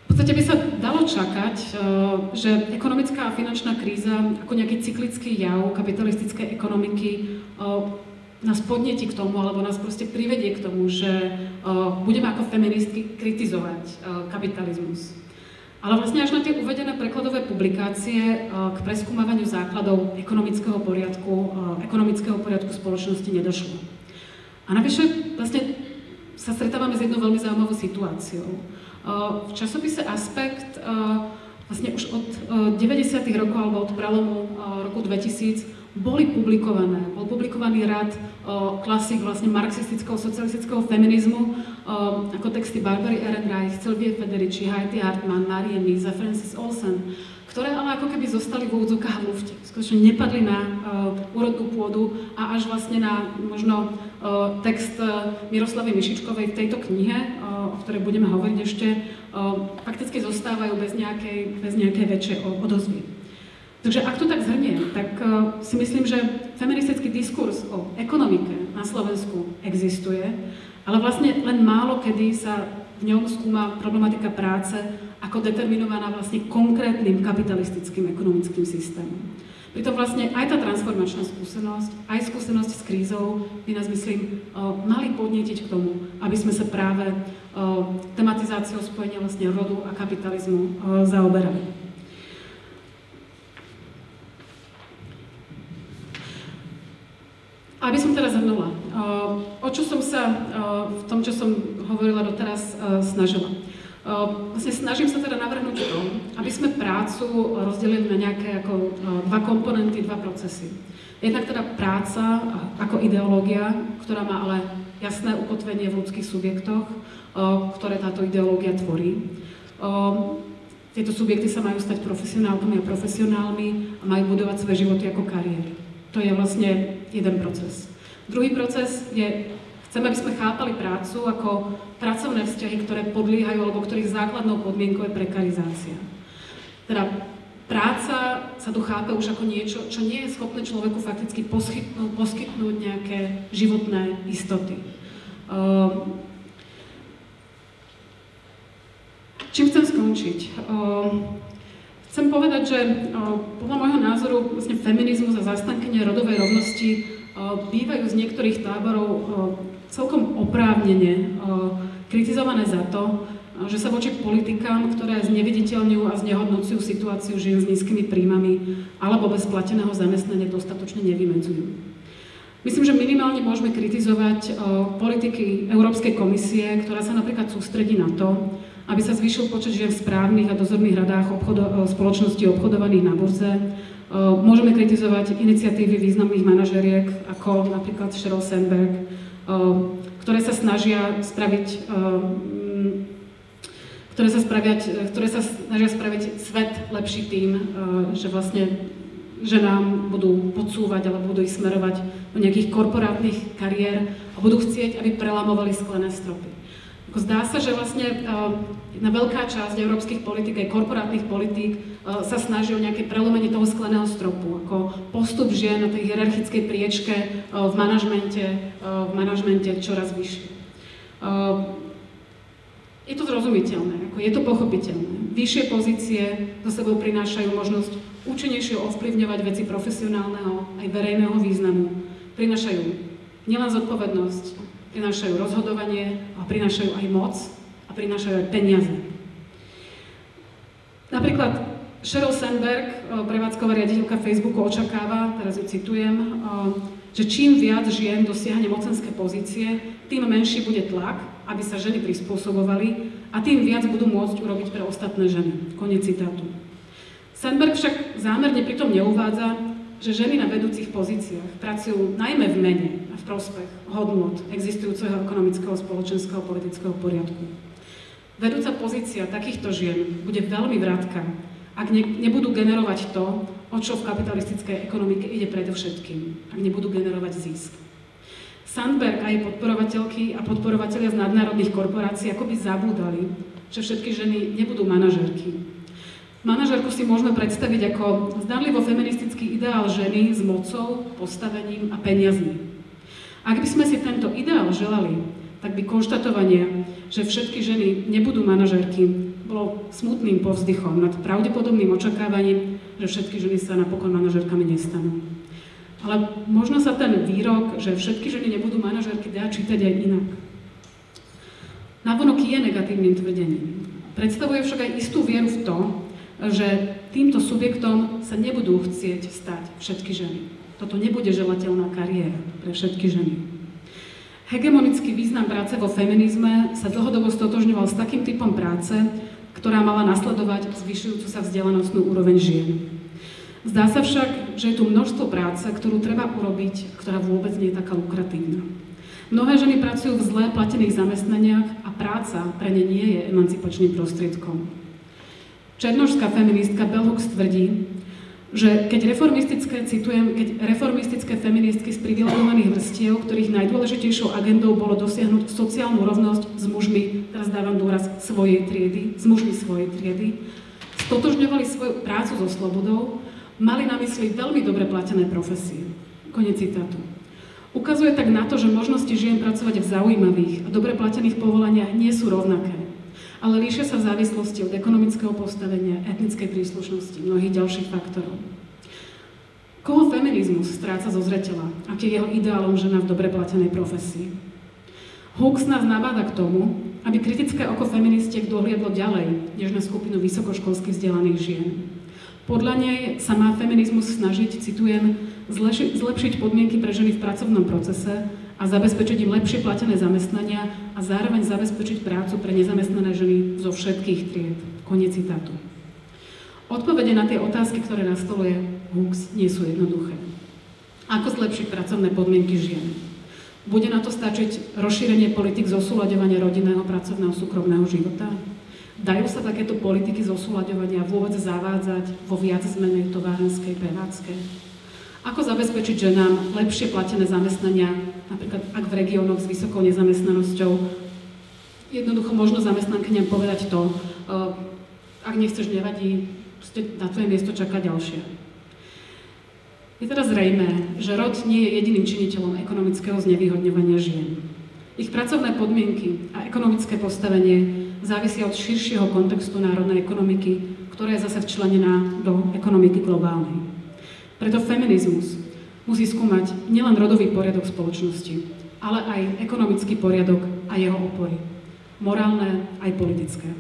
V podstate by sa dalo čakať, že ekonomická a finančná kríza ako nejaký cyklický jav kapitalistickej ekonomiky nás podnieti k tomu, alebo nás proste privedie k tomu, že budeme ako feministky kritizovať kapitalizmus. Ale vlastne až na tie uvedené prekladové publikácie k preskúmavaniu základov ekonomického poriadku spoločnosti nedošlo. A navyše vlastne sa stretávame s jednou veľmi zaujímavou situáciou. V časopise Aspekt vlastne už od 90. rokov alebo od prelomu roku 2000 bol publikovaný rad klasík vlastne marxistického socialistického feminizmu, ako texty Barbary Ehrenreich, Sylvie Federici, Heidi Hartmann, Marie Mise, Frances Olsen, ktoré ale ako keby zostali v úvodzovkách v lufte. Skutočne nepadli na úrodnú pôdu a až vlastne na možno text Miroslavy Mišičkovej v tejto knihe, o ktorej budeme hovoriť ešte, fakticky zostávajú bez nejakej väčšej odozvy. Takže ak to tak zhrniem, tak si myslím, že feministický diskurs o ekonomike na Slovensku existuje, ale vlastne len málo kedy sa v ňom skúma problematika práce ako determinovaná vlastne konkrétnym kapitalistickým ekonomickým systémom. Pritom vlastne aj tá transformačná skúsenosť, aj skúsenosť s krízou by nás, myslím, mali podnietiť k tomu, aby sme sa práve tematizáciou spojenia vlastne rodu a kapitalizmu zaoberali. Aby som teraz zhrnula, o čo som sa v tom, čo som hovorila doteraz, snažila. Vlastne snažím sa teda navrhnúť to, aby sme prácu rozdelili na nejaké ako dva komponenty, dva procesy. Jednak teda práca ako ideológia, ktorá má ale jasné ukotvenie v ľudských subjektoch, ktoré táto ideológia tvorí. Tieto subjekty sa majú stať profesionálkami a profesionálmi a majú budovať svoje životy ako kariéry. To je vlastne jeden proces. Druhý proces je, chcem, aby sme chápali prácu ako pracovné vzťahy, ktoré podliehajú, alebo ktorých základnou podmienkou je prekarizácia. Teda práca sa tu chápe už ako niečo, čo nie je schopné človeku fakticky poskytnúť nejaké životné istoty. Čím chcem skončiť? Chcem povedať, že podľa môjho názoru vlastne feminizmus a zastankyne rodovej rovnosti bývajú z niektorých táborov celkom oprávnene kritizované za to, že sa voči politikám, ktoré zneviditeľňujú a znehodnocujú situáciu žien s nízkymi príjmami alebo bez plateného zamestnania dostatočne nevymedzujú. Myslím, že minimálne môžeme kritizovať politiky Európskej komisie, ktorá sa napríklad sústredí na to, aby sa zvýšil počet žien v správnych a dozorných radách spoločností obchodovaných na burze. Môžeme kritizovať iniciatívy významných manažeriek, ako napríklad Sheryl Sandberg, ktoré sa snažia spraviť svet lepší tým, že vlastne ženám budú podsúvať alebo budú ich smerovať do nejakých korporátnych kariér a budú chcieť, aby prelamovali sklené stropy. Zdá sa, že vlastne jedna veľká časť európskych politík, aj korporátnych politík, sa snaží o nejaké prelomenie toho skleného stropu, ako postup žien na tej hierarchickej priečke v manažmente čoraz vyššie. Je to zrozumiteľné, je to pochopiteľné. Vyššie pozície za sebou prinášajú možnosť účinnejšie ovplyvňovať veci profesionálneho aj verejného významu. Prinášajú nielen zodpovednosť, prinášajú rozhodovanie, a prinášajú aj moc a prinášajú aj peniaze. Napríklad Sheryl Sandberg, prevádzková riaditeľka Facebooku, očakáva, teraz ju citujem, že čím viac žien dosiahne mocenské pozície, tým menší bude tlak, aby sa ženy prispôsobovali a tým viac budú môcť urobiť pre ostatné ženy. Koniec citátu. Sandberg však zámerne pritom neuvádza, že ženy na vedúcich pozíciách pracujú najmä v mene a v prospech hodnôt existujúceho ekonomického, spoločenského a politického poriadku. Vedúca pozícia takýchto žien bude veľmi vrátka, ak nebudú generovať to, o čo v kapitalistickej ekonomike ide predovšetkým, ak nebudú generovať zisk. Sandberg a jej podporovateľky a podporovatelia z nadnárodných korporácií akoby zabúdali, že všetky ženy nebudú manažérky. Manažérku si môžeme predstaviť ako zdanlivo feministický ideál ženy s mocou, postavením a peniazmi. Ak by sme si tento ideál želali, tak by konštatovanie, že všetky ženy nebudú manažérky, bolo smutným povzdychom nad pravdepodobným očakávaním, že všetky ženy sa napokon manažérkami nestanú. Ale možno sa ten výrok, že všetky ženy nebudú manažérky, dá čítať aj inak. Navonok je negatívnym tvrdením. Predstavuje však aj istú vieru v to, že týmto subjektom sa nebudú chcieť stať všetky ženy. Toto nebude želateľná kariéra pre všetky ženy. Hegemonický význam práce vo feminizme sa dlhodobo stotožňoval s takým typom práce, ktorá mala nasledovať zvyšujúcu sa vzdelanostnú úroveň žien. Zdá sa však, že je tu množstvo práce, ktorú treba urobiť, ktorá vôbec nie je taká lukratívna. Mnohé ženy pracujú v zle platených zamestnaniach a práca pre ne nie je emancipačným prostriedkom. Černošská feministka Bell Hooks tvrdí, že keď reformistické feministky z privilegovaných vrstiev, ktorých najdôležitejšou agendou bolo dosiahnuť sociálnu rovnosť s mužmi, teraz dávam dôraz svojej triedy, s mužmi svojej triedy, stotožňovali svoju prácu so slobodou, mali na mysli veľmi dobre platené profesie. Koniec citátu. Ukazuje tak na to, že možnosti žien pracovať v zaujímavých a dobre platených povolaniach nie sú rovnaké, ale líšia sa v závislosti od ekonomického postavenia, etnickej príslušnosti, mnohých ďalších faktorov. Koho feminizmus stráca zo zreteľa? Aký je jeho ideálom žena v dobre platenej profesii? Hooks nás nabáda k tomu, aby kritické oko feministiek dohliadlo ďalej, než na skupinu vysokoškolsky vzdelaných žien. Podľa nej sa má feminizmus snažiť, citujem, zlepšiť podmienky pre ženy v pracovnom procese a zabezpečiť im lepšie platené zamestnania a zároveň zabezpečiť prácu pre nezamestnané ženy zo všetkých tried. Koniec citátu. Odpovede na tie otázky, ktoré nastoluje Hooks, nie sú jednoduché. Ako zlepšiť pracovné podmienky žien? Bude na to stačiť rozšírenie politik zosúľaďovania rodinného, pracovného, súkromného života? Dajú sa takéto politiky zosúľaďovania vôbec zavádzať vo viaczmenej továrenskej prevádzke? Ako zabezpečiť ženám lepšie platené zamestnania, napríklad ak v regiónoch s vysokou nezamestnanosťou? Jednoducho možno zamestnankyňam povedať to, ak nechceš, nevadí, na tvoje miesto čaká ďalšie. Je teda zrejmé, že rod nie je jediným činiteľom ekonomického znevýhodňovania žien. Ich pracovné podmienky a ekonomické postavenie závisia od širšieho kontextu národnej ekonomiky, ktorá je zase včlenená do ekonomiky globálnej. Preto feminizmus musí skúmať nielen rodový poriadok spoločnosti, ale aj ekonomický poriadok a jeho opory. Morálne aj politické.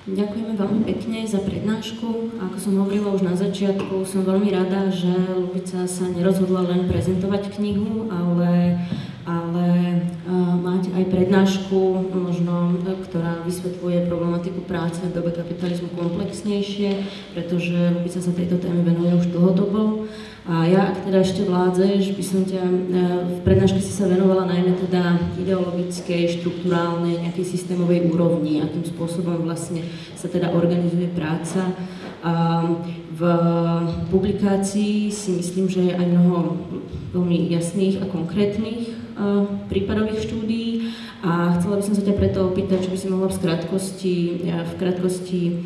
Ďakujeme veľmi pekne za prednášku. Ako som hovorila už na začiatku, som veľmi rada, že Ľubica sa nerozhodla len prezentovať knihu, ale mať aj prednášku, možno, ktorá vysvetľuje problematiku práce v dobe kapitalizmu komplexnejšie, pretože Ľubica sa tejto téme venuje už dlhodobo. A ja, ak teda ešte vládzeš, by som ťa v prednáške si sa venovala najmä teda ideologickej, štruktúrálnej, nejakej systémovej úrovni, akým spôsobom vlastne sa teda organizuje práca. V publikácii si myslím, že je aj mnoho veľmi jasných a konkrétnych prípadových štúdií a chcela by som sa ťa preto opýtať, či by si mohla v krátkosti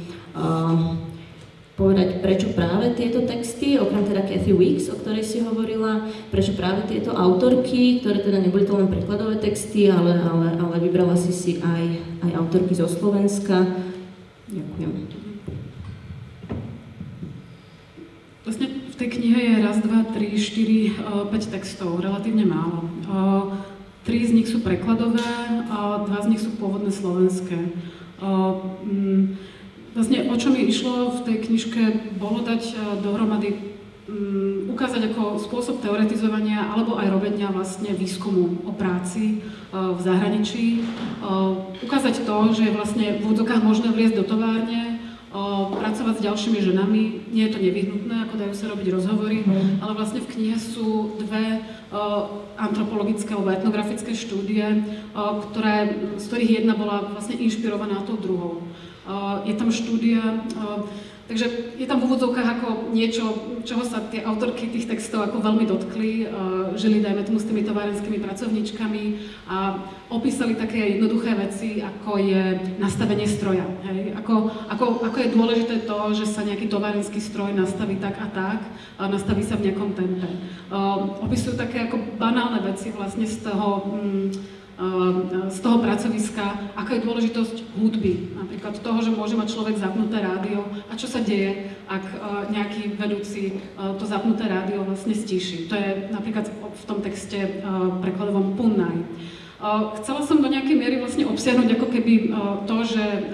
povedať, prečo práve tieto texty, okrem teda Cathy Weeks, o ktorej si hovorila, prečo práve tieto autorky, ktoré teda neboli to len prekladové texty, ale vybrala si aj autorky zo Slovenska. Ďakujem. Vlastne v tej knihe je raz, 2, 3, 4, 5 textov, relatívne málo. 3 z nich sú prekladové a 2 z nich sú pôvodné slovenské. Vlastne o čo mi išlo v tej knižke, bolo dať dohromady ukázať ako spôsob teoretizovania alebo aj robenia vlastne výskumu o práci v zahraničí. Ukázať to, že je vlastne v úvodzovkách možné vliesť do továrne, pracovať s ďalšími ženami. Nie je to nevyhnutné, ako dajú sa robiť rozhovory, ale vlastne v knihe sú dve antropologické alebo etnografické štúdie, z ktorých jedna bola vlastne inšpirovaná tou druhou. Je tam štúdia, takže je tam v úvodzovkách ako niečo, čoho sa tie autorky tých textov ako veľmi dotkli, žili, dajme tomu, s tými továrenskými pracovníčkami a opísali také jednoduché veci, ako je nastavenie stroja. Hej? Ako je dôležité to, že sa nejaký továrenský stroj nastaví tak a tak, a nastaví sa v nejakom tempe. Opisujú také ako banálne veci vlastne z toho pracoviska, aká je dôležitosť hudby. Napríklad toho, že môže mať človek zapnuté rádio a čo sa deje, ak nejaký vedúci to zapnuté rádio vlastne stíši. To je napríklad v tom texte prekladovom Punnaj. Chcela som do nejakej miery vlastne obsiahnuť ako keby to, že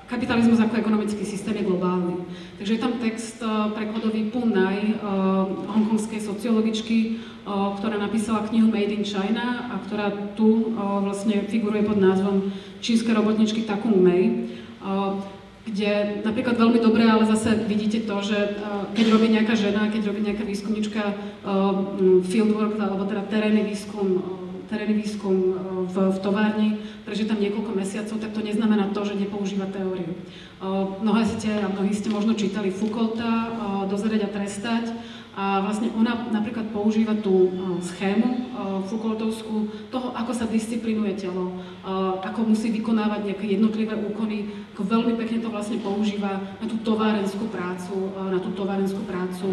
kapitalizmus ako ekonomický systém je globálny. Takže je tam text prekladový Punnaj, hongkongskej sociologičky, ktorá napísala knihu Made in China a ktorá tu vlastne figuruje pod názvom Čínske robotničky Takung Mei, kde napríklad veľmi dobre, ale zase vidíte to, že keď robí nejaká žena, keď robí nejaká výskumnička fieldwork, alebo teda terénny výskum v továrni, pretože tam niekoľko mesiacov, tak to neznamená to, že nepoužíva teóriu. Mnohí ste možno čítali Foucaulta, Dozerať a trestať, a vlastne ona napríklad používa tú schému Foucaultovskú toho, ako sa disciplinuje telo, ako musí vykonávať nejaké jednotlivé úkony, ako veľmi pekne to vlastne používa na tú továrenskú prácu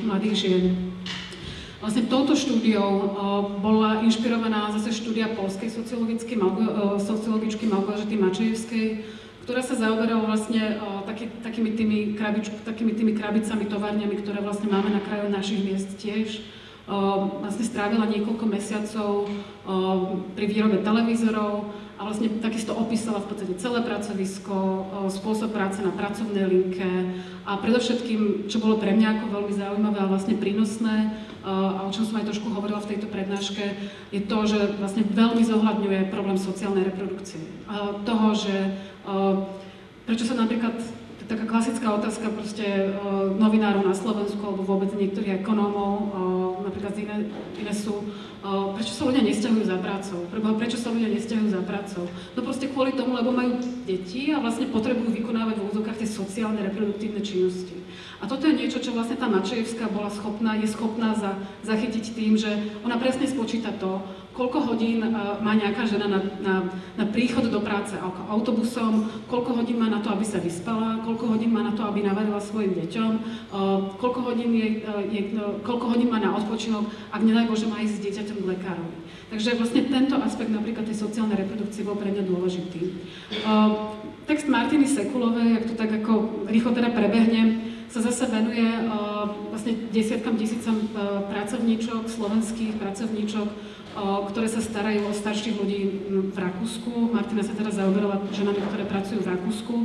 mladých žien. Vlastne touto štúdiou bola inšpirovaná zase štúdia poľskej sociologičky Małgorzaty Mačiejevskej, ktorá sa zaoberala vlastne takými tými krabicami, továrňami, ktoré vlastne máme na kraju našich miest tiež. Vlastne strávila niekoľko mesiacov pri výrobe televízorov a vlastne takisto opísala v podstate celé pracovisko, spôsob práce na pracovnej linke a predovšetkým, čo bolo pre mňa ako veľmi zaujímavé a vlastne prínosné, a o čom som aj trošku hovorila v tejto prednáške, je to, že vlastne veľmi zohľadňuje problém sociálnej reprodukcie. Toho, že prečo sa napríklad, taká klasická otázka proste novinárov na Slovensku alebo vôbec niektorých ekonómov, napríklad z Inesu, prečo sa ľudia nesťahujú za prácou? Prečo sa ľudia nesťahujú za prácou? No proste kvôli tomu, lebo majú deti a vlastne potrebujú vykonávať v úvodzovkách tie sociálne reproduktívne činnosti. A toto je niečo, čo vlastne tá Mačiejevská je schopná zachytiť tým, že ona presne spočíta to, koľko hodín má nejaká žena na príchod do práce autobusom, koľko hodín má na to, aby sa vyspala, koľko hodín má na to, aby navarila svojim deťom, koľko hodín má na odpočinok, ak nedaj Bože má ísť s dieťaťom k lekárovi. Takže vlastne tento aspekt napríklad tej sociálnej reprodukcie bol pre mňa dôležitý. Text Martiny Sekulovej, ak to tak ako rýchlo teda prebehne, sa zase venuje vlastne desiatkam tisícam pracovníčok, slovenských pracovníčok, ktoré sa starajú o starších ľudí v Rakúsku. Martina sa teda zaoberala ženami, ktoré pracujú v Rakúsku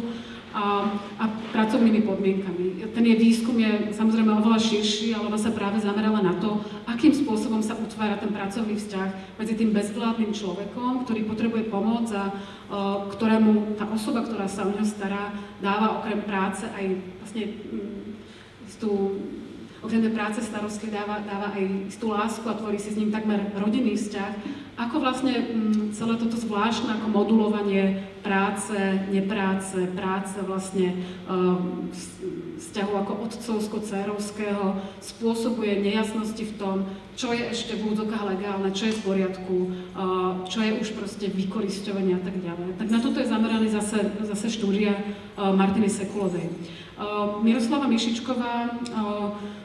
a pracovnými podmienkami. Ten jej výskum je samozrejme oveľa širší, ale ona sa práve zamerala na to, akým spôsobom sa utvára ten pracovný vzťah medzi tým bezvládnym človekom, ktorý potrebuje pomoc a ktorému tá osoba, ktorá sa o neho stará, dáva okrem práce aj vlastne okrem tej práce starosti dáva aj istú lásku a tvorí si s ním takmer rodinný vzťah. Ako vlastne celé toto zvláštne ako modulovanie práce, nepráce, práce vlastne vzťahu ako otcovsko-dcerovského spôsobuje nejasnosti v tom, čo je ešte v úvodzovkách legálne, čo je v poriadku, čo je už proste vykorisťovanie a tak ďalej. Tak na toto je zameraný zase štúdia Martiny Sekulovej. Miroslava Mišičková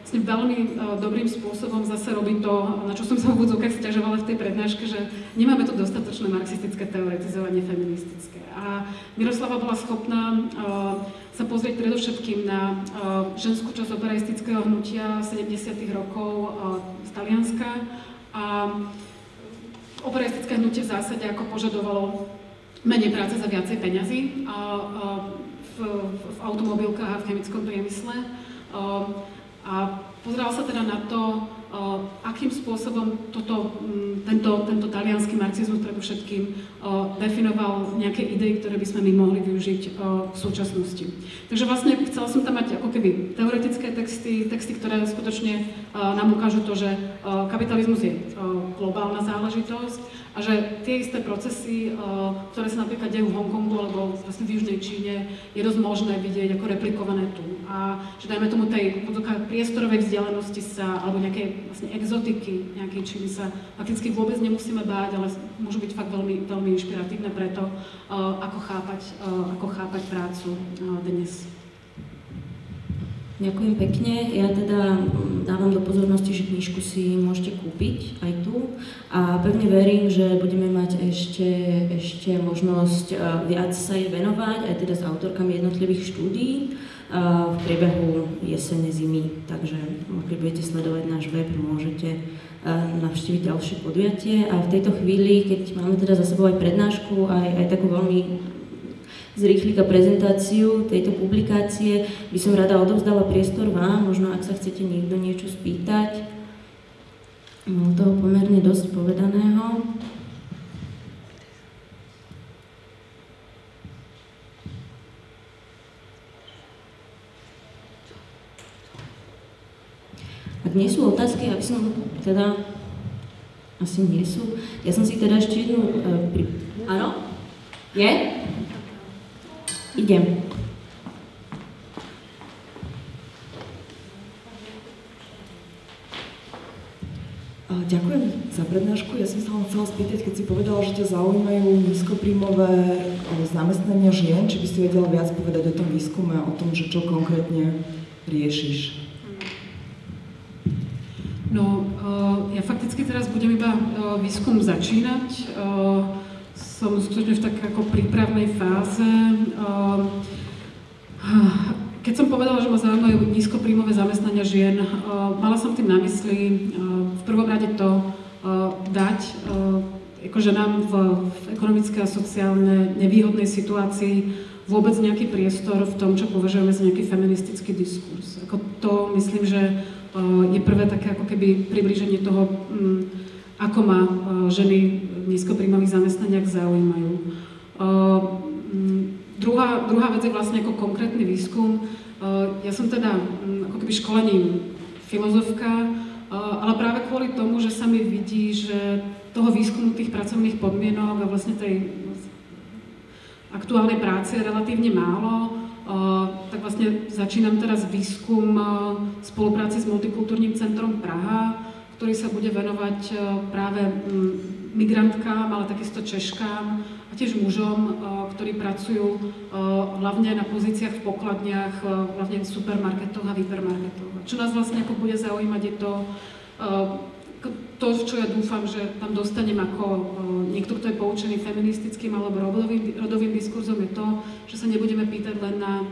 vlastne veľmi dobrým spôsobom zase robí to, na čo som sa v úvodzovkách sťažovala v tej prednáške, že nemáme to dostatočné marxistické teoretizovanie feministické. A Miroslava bola schopná sa pozrieť predovšetkým na ženskú časť operaistického hnutia 70. rokov z Talianska. A operaistické hnutie v zásade ako požadovalo menej práce za viacej peňazí. v automobilkách a v chemickom priemysle. A pozeral sa teda na to, akým spôsobom tento taliansky marxizmus predovšetkým definoval nejaké idei, ktoré by sme my mohli využiť v súčasnosti. Takže vlastne chcela som tam mať ako keby teoretické texty, ktoré skutočne nám ukážu to, že kapitalizmus je globálna záležitosť a že tie isté procesy, ktoré sa napríklad dejú v Hongkongu alebo vlastne v Južnej Číne, je dosť možné vidieť ako replikované tu. A že dajme tomu tej priestorovej vzdialenosti sa, alebo nejakej vlastne exotiky nejakej Číny sa fakticky vôbec nemusíme báť, ale môžu byť fakt veľmi, veľmi inšpiratívne preto, ako chápať prácu dnes. Ďakujem pekne. Ja teda dávam do pozornosti, že knižku si môžete kúpiť aj tu a pevne verím, že budeme mať ešte možnosť viac sa jej venovať, aj teda s autorkami jednotlivých štúdií v priebehu jesene, zimy. Takže keď budete sledovať náš web, môžete navštíviť ďalšie podujatie. A v tejto chvíli, keď máme teda za sebou aj prednášku, aj takú veľmi z rýchlika prezentáciu tejto publikácie, by som rada odovzdala priestor vám, možno ak sa chcete niekto niečo spýtať. Toho pomerne dosť povedaného. Ak nie sú otázky, aby som teda... Asi nie sú. Ja som si teda ešte jednu... Áno? Je? Idem. Ďakujem za prednášku. Ja som sa vám chcela spýtať, keď si povedala, že ťa zaujímajú nízkopríjmové zamestnania žien, či by si vedela viac povedať o tom výskume, o tom, že čo konkrétne riešiš? No, ja fakticky teraz budem iba výskum začínať. Som skutočne v takej ako prípravnej fáze. Keď som povedala, že ma zaujímajú nízkopríjmové zamestnania žien, mala som tým na mysli v prvom rade to dať ako ženám v ekonomickej a sociálne nevýhodnej situácii vôbec nejaký priestor v tom, čo považujeme za nejaký feministický diskurs. Ako to myslím, že je prvé také ako keby priblíženie toho, ako ma ženy v nízkopríjmových zamestnaniach zaujímajú. Druhá vec je vlastne ako konkrétny výskum. Ja som teda ako keby školením filozofka, ale práve kvôli tomu, že sa mi vidí, že toho výskumu tých pracovných podmienok a vlastne tej aktuálnej práce je relatívne málo, tak vlastne začínam teraz výskum v spolupráci s Multikultúrnym centrom Praha, ktorý sa bude venovať práve migrantkám, ale takisto Češkám a tiež mužom, ktorí pracujú hlavne na pozíciách v pokladniach, hlavne v supermarketoch a hypermarketoch. Čo nás vlastne ako bude zaujímať je to, čo ja dúfam, že tam dostanem ako niekto, kto je poučený feministickým alebo rodovým diskurzom, je to, že sa nebudeme pýtať len na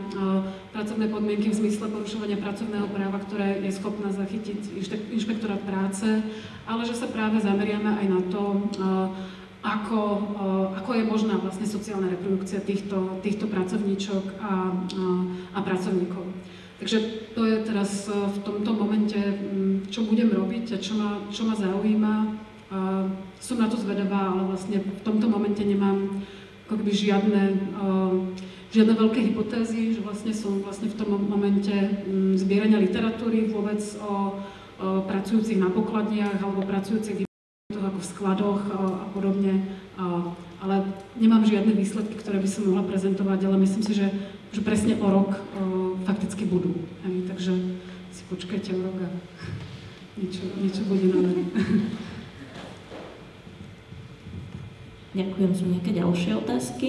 pracovné podmienky v zmysle porušovania pracovného práva, ktoré je schopná zachytiť inšpektorát práce, ale že sa práve zameriame aj na to, ako je možná vlastne sociálna reprodukcia týchto pracovníčok a pracovníkov. Takže to je teraz v tomto momente, čo budem robiť a čo ma zaujíma. Som na to zvedavá, ale vlastne v tomto momente nemám ako keby žiadne veľké hypotézy, že vlastne som v tom momente zbierania literatúry vôbec o pracujúcich na pokladniach alebo pracujúcich ako v skladoch a podobne. Ale nemám žiadne výsledky, ktoré by som mohla prezentovať, ale myslím si, že presne o rok fakticky budú. Takže si počkajte o rok a niečo bude nové. Ďakujem. Sú nejaké ďalšie otázky?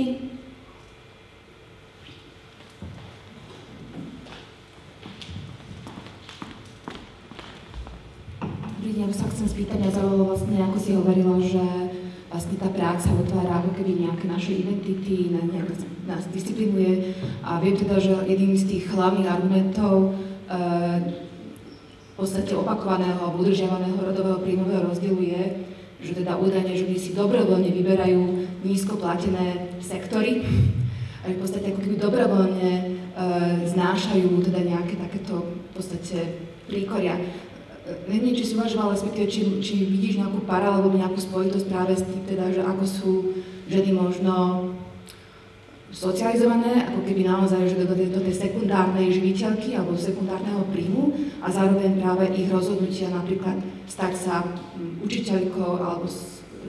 Dobrý deň, ja sa chcem spýtať, mňa zaujalo vlastne, ako si hovorila, že vlastne tá práca vytvára ako keby nejaké naše identity, nás disciplinuje a viem teda, že jedným z tých hlavných argumentov v podstate opakovaného a udržiavaného rodového príjmového rozdielu je, že teda údajne ženy si dobrovoľne vyberajú nízko platené sektory a v podstate ako keby dobrovoľne znášajú teda nejaké takéto v podstate príkoria. Neviem, či si uvažovala, respektíve, či vidíš nejakú paralelu, nejakú spojitosť práve s tým, teda, že ako sú ženy možno socializované, ako keby naozaj že do tej sekundárnej živiteľky alebo sekundárneho príjmu a zároveň práve ich rozhodnutia napríklad stať sa učiteľkou alebo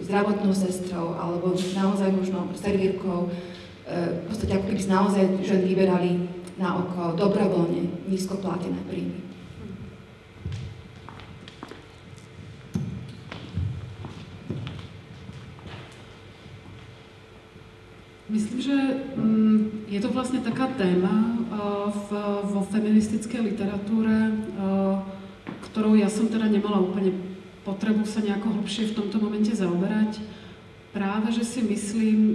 zdravotnou sestrou alebo naozaj možno servírkou, v podstate ako keby naozaj ženy vyberali na oko dobrovoľne nízko platené príjmy. Myslím, že je to vlastne taká téma vo feministickej literatúre, ktorou ja som teda nemala úplne potrebu sa nejako hlbšie v tomto momente zaoberať. Práve, že si myslím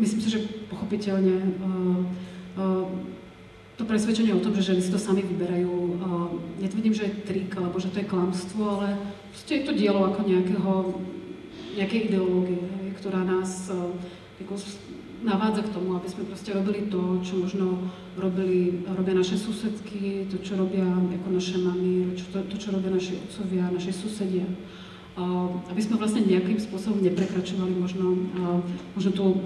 si, že pochopiteľne to presvedčenie o tom, že ženy si to sami vyberajú, netvrdím, že je trik, alebo že to je klamstvo, ale proste je to dielo ako nejakej ideológie, ktorá nás navádza k tomu, aby sme proste robili to, čo možno robia naše susedky, to, čo robia ako naše mamy, to, čo robia naši otcovia, naši susedia. Aby sme vlastne nejakým spôsobom neprekračovali možno tú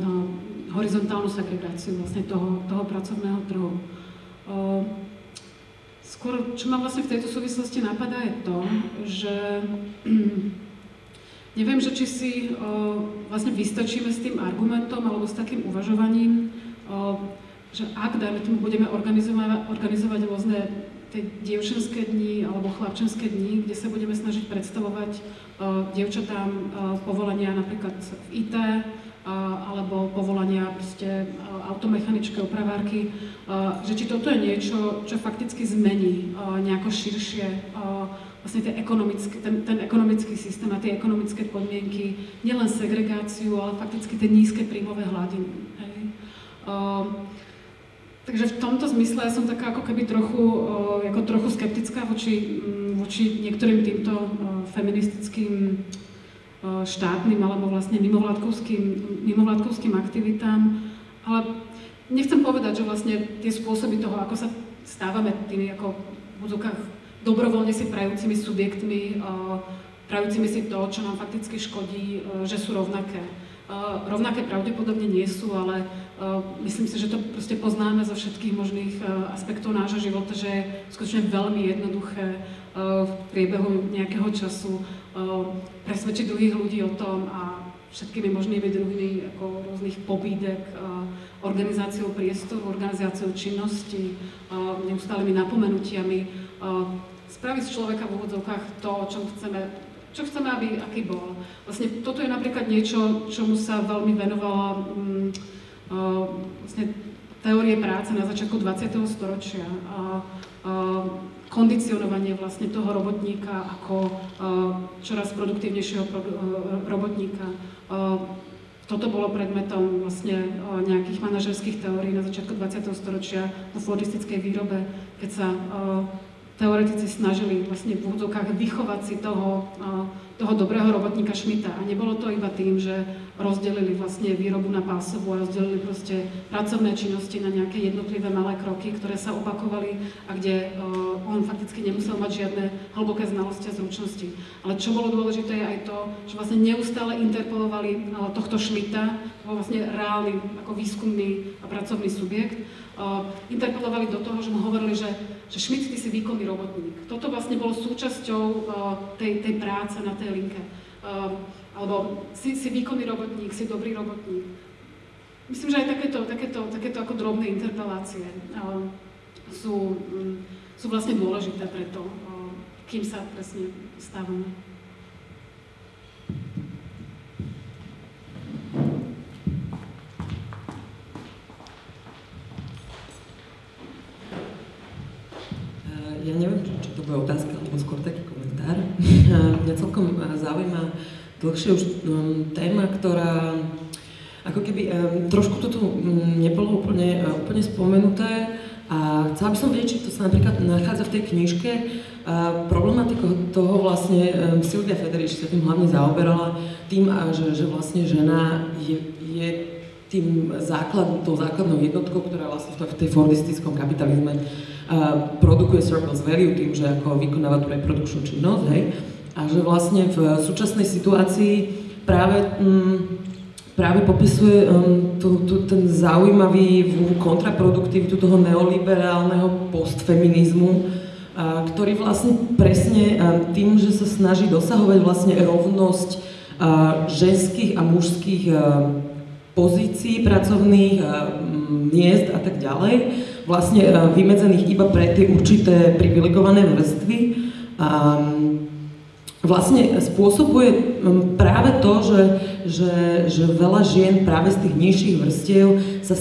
horizontálnu segregáciu vlastne toho pracovného trhu. Skôr, čo ma vlastne v tejto súvislosti napadá, je to, že neviem, že či si vlastne vystačíme s tým argumentom alebo s takým uvažovaním, že ak, dajme tomu, budeme organizovať rôzne tie dievčenské dni alebo chlapčenské dni, kde sa budeme snažiť predstavovať dievčatám povolania napríklad v IT, alebo povolania proste automechaničky, opravárky, že či toto je niečo, čo fakticky zmení nejako širšie vlastne ten ekonomický systém a tie ekonomické podmienky, nielen segregáciu, ale fakticky tie nízke príjmové hladiny. Hej. Takže v tomto zmysle ja som taká ako keby trochu skeptická voči niektorým týmto feministickým štátnym alebo vlastne mimovládkovským aktivitám, ale nechcem povedať, že vlastne tie spôsoby toho, ako sa stávame tými ako v úzokách dobrovoľne si prajúcimi subjektmi, prajúcimi si to, čo nám fakticky škodí, že sú rovnaké. Rovnaké pravdepodobne nie sú, ale myslím si, že to proste poznáme zo všetkých možných aspektov nášho života, že je skutočne veľmi jednoduché v priebehu nejakého času presvedčiť druhých ľudí o tom a všetkými možnými druhými ako rôznych pobídek, organizáciou priestoru, organizáciou činnosti, neustálými napomenutiami, spraviť z človeka v úvodzovkách to, čo chceme, aký bol. Vlastne toto je napríklad niečo, čomu sa veľmi venovala vlastne teórie práce na začiatku 20. storočia. Kondicionovanie vlastne toho robotníka ako čoraz produktívnejšieho robotníka. Toto bolo predmetom vlastne nejakých manažerských teórií na začiatku 20. storočia vo fordistickej výrobe, keď sa teoretici snažili vlastne v úvodzovkách vychovať si toho dobrého robotníka Schmidta. A nebolo to iba tým, že rozdelili vlastne výrobu na pásovú a rozdelili proste pracovné činnosti na nejaké jednotlivé malé kroky, ktoré sa opakovali a kde on fakticky nemusel mať žiadne hlboké znalosti a zručnosti. Ale čo bolo dôležité je aj to, že vlastne neustále interpelovali tohto Schmidta, bol vlastne reálny ako výskumný a pracovný subjekt, interpelovali do toho, že mu hovorili, že Schmidt, ty si výkonný robotník. Toto vlastne bolo súčasťou tej práce na tej linke. Alebo si výkonný robotník, si dobrý robotník. Myslím, že aj takéto ako drobné interpelácie sú vlastne dôležité pre to, kým sa presne stávame. Ja neviem, či to bude otázka, alebo skôr taký komentár. Mňa celkom zaujíma dlhšie už téma, ktorá ako keby trošku to tu nebolo úplne spomenuté a chcela by som vedieť, či to sa napríklad nachádza v tej knižke. Problematiku toho vlastne Silvia Federici sa tým hlavne zaoberala tým, že vlastne žena je tou základnou jednotkou, ktorá vlastne v tej fordistickom kapitalizme produkuje surplus value tým, že ako vykonáva tú reprodukčnú činnosť, hej? A že vlastne v súčasnej situácii práve popisuje ten zaujímavý kontraproduktivitu toho neoliberálneho postfeminizmu, ktorý vlastne presne tým, že sa snaží dosahovať vlastne rovnosť ženských a mužských pozícií pracovných, miest a tak ďalej, vlastne vymedzených iba pre tie určité privilegované vrstvy. Vlastne spôsobuje práve to, že veľa žien práve z tých nižších vrstiev sa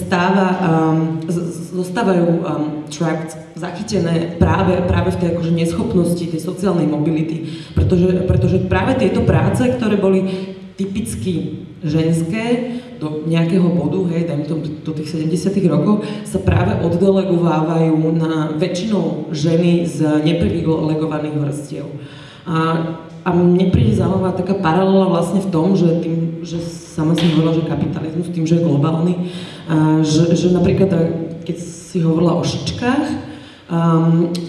zostávajú trapped, zachytené práve v tej akože neschopnosti tej sociálnej mobility, pretože práve tieto práce, ktoré boli typicky ženské do nejakého bodu, hej, dajme tomu do tých 70. rokov, sa práve oddelegovávajú na väčšinou ženy z neprivilegovaných vrstiev. A mne príde zaujímavá taká paralela vlastne v tom, že tým, že sama som hovorila, že kapitalizmus tým, že je globálny, že napríklad, keď si hovorila o šičkách,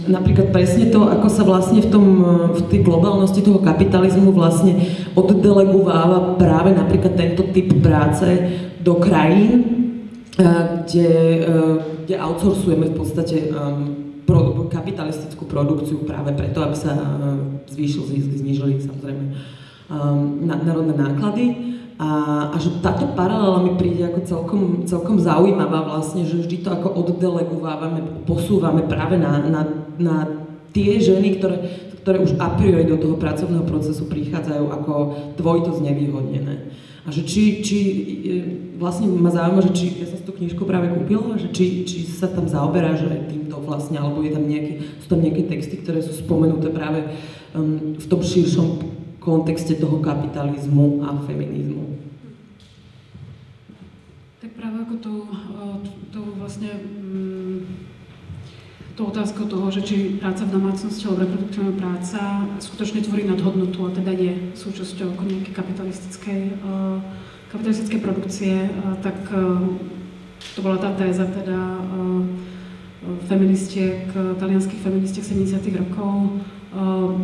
napríklad presne to, ako sa vlastne v tej globálnosti toho kapitalizmu vlastne oddelegováva práve napríklad tento typ práce do krajín, kde outsourcujeme v podstate kapitalistickú produkciu práve preto, aby sa zvýšil zisk, znížili samozrejme národné náklady. A že táto paralela mi príde ako celkom zaujímavá vlastne, že vždy to ako oddelegovávame, posúvame práve na tie ženy, ktoré už a priori do toho pracovného procesu prichádzajú ako dvojito znevýhodnené. A že či vlastne ma zaujíma, že či, ja som si tú knižku práve kúpila, že či sa tam zaoberá, že týmto vlastne, alebo sú tam nejaké texty, ktoré sú spomenuté práve v tom širšom kontexte toho kapitalizmu a feminizmu. Tak práve ako to vlastne tú otázku toho, že či práca v domácnosti alebo reproduktívna práca skutočne tvorí nadhodnotu a teda je súčasťou ako nejakej kapitalistickej produkcie, tak to bola tá téza teda talianských feministiek 70. rokov,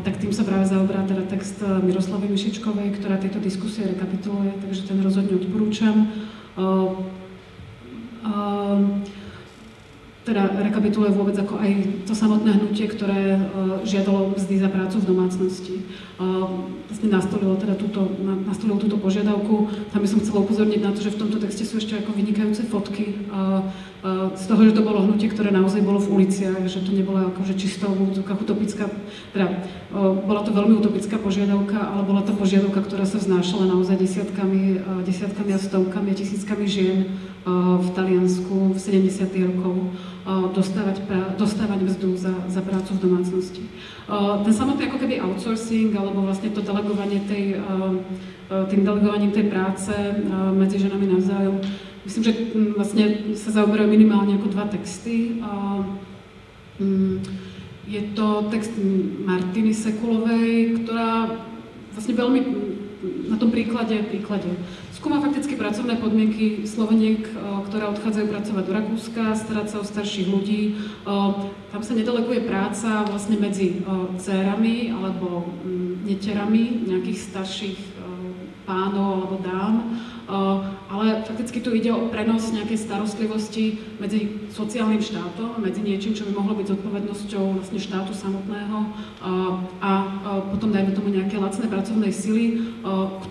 tak tým sa práve zaoberá teda text Miroslavy Mišičkovej, ktorá tieto diskusie rekapituluje, takže ten rozhodne odporúčam. Teda rekapituluje vôbec ako aj to samotné hnutie, ktoré žiadalo mzdy za prácu v domácnosti. Vlastne nastolilo túto požiadavku. Tam by som chcela upozorniť na to, že v tomto texte sú ešte ako vynikajúce fotky z toho, že to bolo hnutie, ktoré naozaj bolo v uliciach, že to nebola akože čisto v úvodzovkách utopická, teda bola to veľmi utopická požiadavka, ale bola to požiadavka, ktorá sa vznášala naozaj desiatkami a stovkami a tisíckami žien v Taliansku v 70. rokov dostávať mzdu za prácu v domácnosti. Ten samotný ako keby outsourcing, alebo vlastne to delegovanie tým delegovaním tej práce medzi ženami navzájom, myslím, že vlastne sa zaoberajú minimálne ako dva texty. Je to text Martiny Sekulovej, ktorá vlastne veľmi na tom príklade skúma fakticky pracovné podmienky Sloveniek, ktoré odchádzajú pracovať do Rakúska, starať sa o starších ľudí. Tam sa nedeleguje práca vlastne medzi dcérami alebo neterami nejakých starších pánov alebo dám, ale fakticky tu ide o prenos nejakej starostlivosti medzi sociálnym štátom, medzi niečím, čo by mohlo byť zodpovednosťou vlastne štátu samotného a potom dajme tomu nejaké lacné pracovnej sily,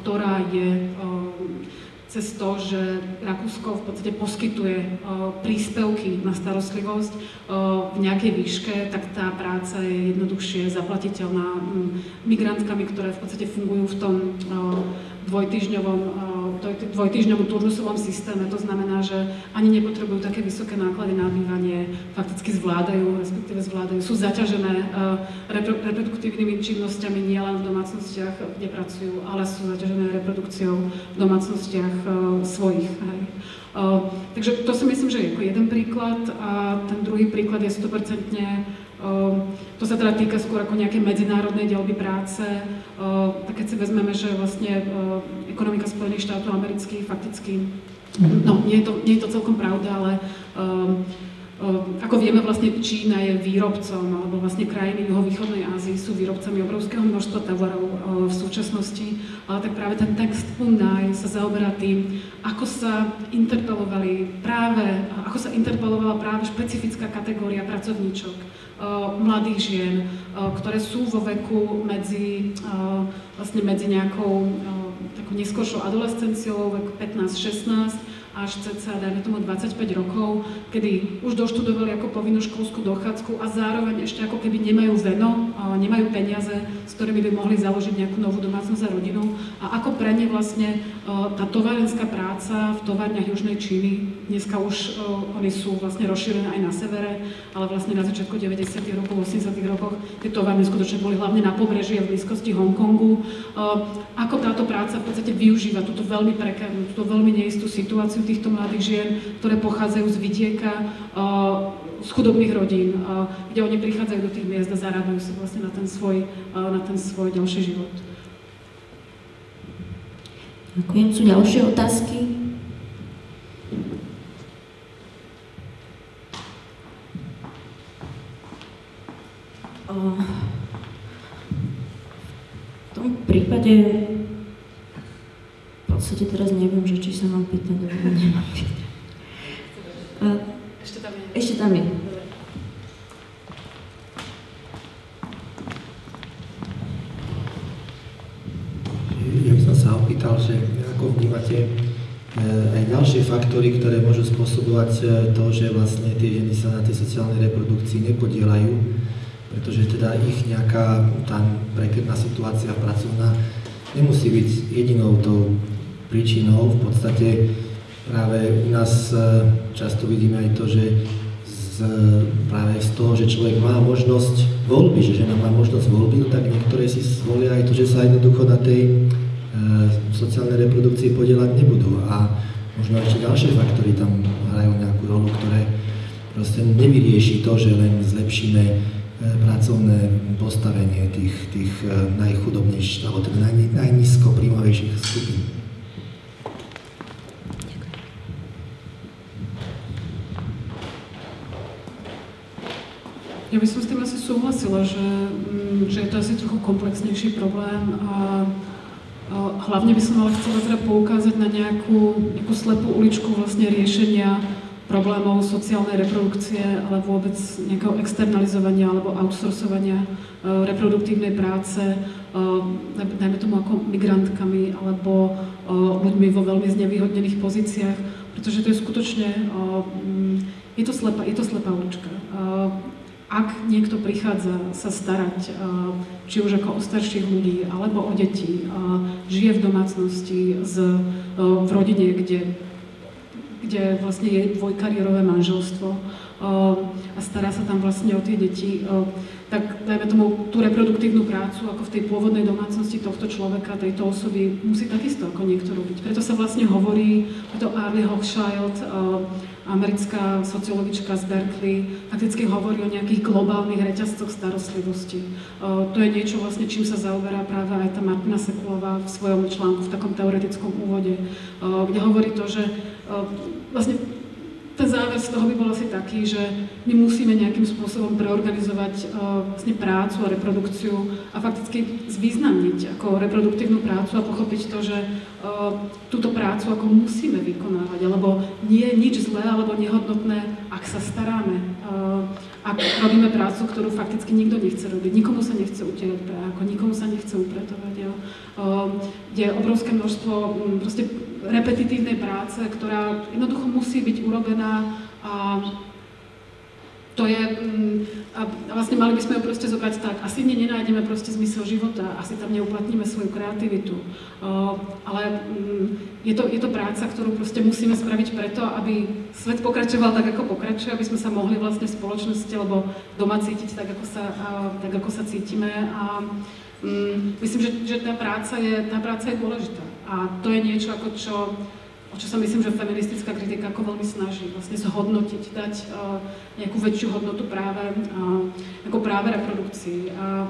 ktorá je cez to, že Rakúsko v podstate poskytuje príspevky na starostlivosť v nejakej výške, tak tá práca je jednoduchšie zaplatiteľná migrantkami, ktoré v podstate fungujú v tom dvojtýždňovom turnusovom systéme. To znamená, že ani nepotrebujú také vysoké náklady na bývanie, fakticky sú zaťažené reproduktívnymi činnosťami nielen v domácnostiach, kde pracujú, ale sú zaťažené reprodukciou v domácnostiach svojich. Takže to si myslím, že je ako jeden príklad a ten druhý príklad je 100%, to sa teda týka skôr ako nejakej medzinárodnej deľby práce. Tak keď si vezmeme, že vlastne ekonomika Spojených štátov amerických fakticky No, nie je to celkom pravda, ale ako vieme, vlastne Čína je výrobcom, alebo vlastne krajiny juhovýchodnej Ázie sú výrobcami obrovského množstva tovarov v súčasnosti, ale tak práve ten text Punaj sa zaoberá tým, ako sa interpelovala práve špecifická kategória pracovníčok, mladých žien, ktoré sú vo veku medzi nejakou takou neskôršou adolescenciou, veku 15-16, až cca, dajme tomu 25 rokov, kedy už doštudovali ako povinnú školskú dochádzku a zároveň ešte ako keby nemajú veno, nemajú peniaze, s ktorými by mohli založiť nejakú novú domácnosť a rodinu. A ako pre ne vlastne tá továrenská práca v továrniach Južnej Číny, dneska už oni sú vlastne rozšírené aj na severe, ale vlastne na začiatku 90. rokov, 80. rokoch tie továrne skutočne boli hlavne na pobreží a v blízkosti Hongkongu. Ako táto práca v podstate využíva túto veľmi prekárnu, túto veľmi neistú situáciu týchto mladých žien, ktoré pochádzajú z vidieka, z chudobných rodín, kde oni prichádzajú do tých miest a zarábajú sa vlastne na ten svoj ďalší život. Ďakujem. Sú ďalšie otázky? V tom prípade v podstate teraz neviem, že či sa mám pýtať, alebo nemám pýtať. Ešte tam je. Dobre. Ja by som sa opýtal, že ako vnímate aj ďalšie faktory, ktoré môžu spôsobovať to, že vlastne tie ženy sa na tej sociálnej reprodukcii nepodielajú, pretože teda ich nejaká tam prekérna situácia pracovná nemusí byť jedinou tou príčinou. V podstate práve u nás často vidíme aj to, že práve z toho, že človek má možnosť voľby, že žena má možnosť voľby, tak niektoré si zvolia aj to, že sa jednoducho na tej sociálnej reprodukcii podielať nebudú. A možno ešte ďalšie faktory tam hrajú nejakú rolu, ktoré proste nevyrieši to, že len zlepšíme pracovné postavenie tých najchudobnejších, alebo teda najnízkopríjmovejších skupín. Ja by som s tým asi súhlasila, že je to asi trochu komplexnejší problém a hlavne by som ale chcela teda poukázať na nejakú slepú uličku vlastne riešenia problémov sociálnej reprodukcie, ale vôbec nejakého externalizovania alebo outsourcovania reproduktívnej práce, dajme tomu ako migrantkami alebo ľuďmi vo veľmi znevýhodnených pozíciách, pretože to je skutočne, je to slepá ulička. Ak niekto prichádza sa starať, či už ako o starších ľudí, alebo o deti, žije v domácnosti, v rodine, kde vlastne je dvojkariérové manželstvo a stará sa tam vlastne o tie deti, tak dajme tomu tú reproduktívnu prácu ako v tej pôvodnej domácnosti tohto človeka, tejto osoby, musí takisto ako niekto robiť. Preto sa vlastne hovorí, preto Arlie Hochschild, americká sociologička z Berkeley, fakticky hovorí o nejakých globálnych reťazcoch starostlivosti. To je niečo vlastne, čím sa zaoberá práve aj tá Martina Sekulová v svojom článku, v takom teoretickom úvode, kde hovorí to, že vlastne ten záver z toho by bol asi taký, že my musíme nejakým spôsobom preorganizovať vlastne prácu a reprodukciu a fakticky zvýznamniť ako reproduktívnu prácu a pochopiť to, že túto prácu ako musíme vykonávať, alebo nie je nič zlé alebo nehodnotné, ak sa staráme, ak robíme prácu, ktorú fakticky nikto nechce robiť, nikomu sa nechce utierať práko, nikomu sa nechce upratovať, kde je obrovské množstvo proste repetitívnej práce, ktorá jednoducho musí byť urobená a to je, a vlastne mali by sme ju proste zobrať tak, asi nenájdeme proste zmysel života, asi tam neuplatníme svoju kreativitu, ale je to práca, ktorú proste musíme spraviť preto, aby svet pokračoval tak, ako pokračuje, aby sme sa mohli vlastne v spoločnosti alebo doma cítiť tak, ako sa cítime a myslím, že tá práca je dôležitá a to je niečo, o čo sa myslím, že feministická kritika ako veľmi snaží, vlastne zhodnotiť, dať nejakú väčšiu hodnotu práve reprodukcii. A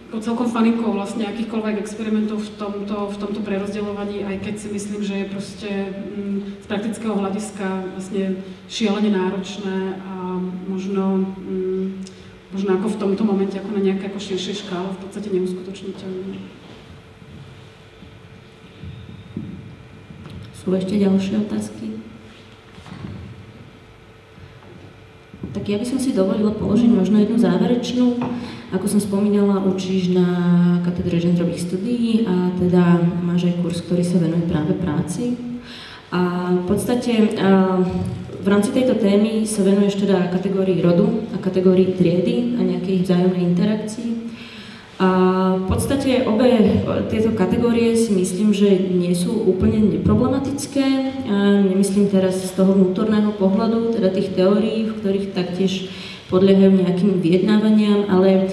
celkom faninkou vlastne akýchkoľvek experimentov v tomto prerozdeľovaní, aj keď si myslím, že je proste z praktického hľadiska vlastne šialene náročné a možno ako v tomto momente ako na nejaké ako širšej škále v podstate neuskutočniteľné. Sú ešte ďalšie otázky? Tak ja by som si dovolila položiť možno jednu záverečnú. Ako som spomínala, učíš na katedre genderových studií a teda máš aj kurz, ktorý sa venuje práve práci. A v podstate v rámci tejto témy sa venuješ teda kategórii rodu a kategórii triedy a nejakej vzájomnej interakcii. A v podstate obe tieto kategórie si myslím, že nie sú úplne neproblematické. Nemyslím teraz z toho vnútorného pohľadu, teda tých teórií, v ktorých taktiež podliehajú nejakým vyjednávaniam, ale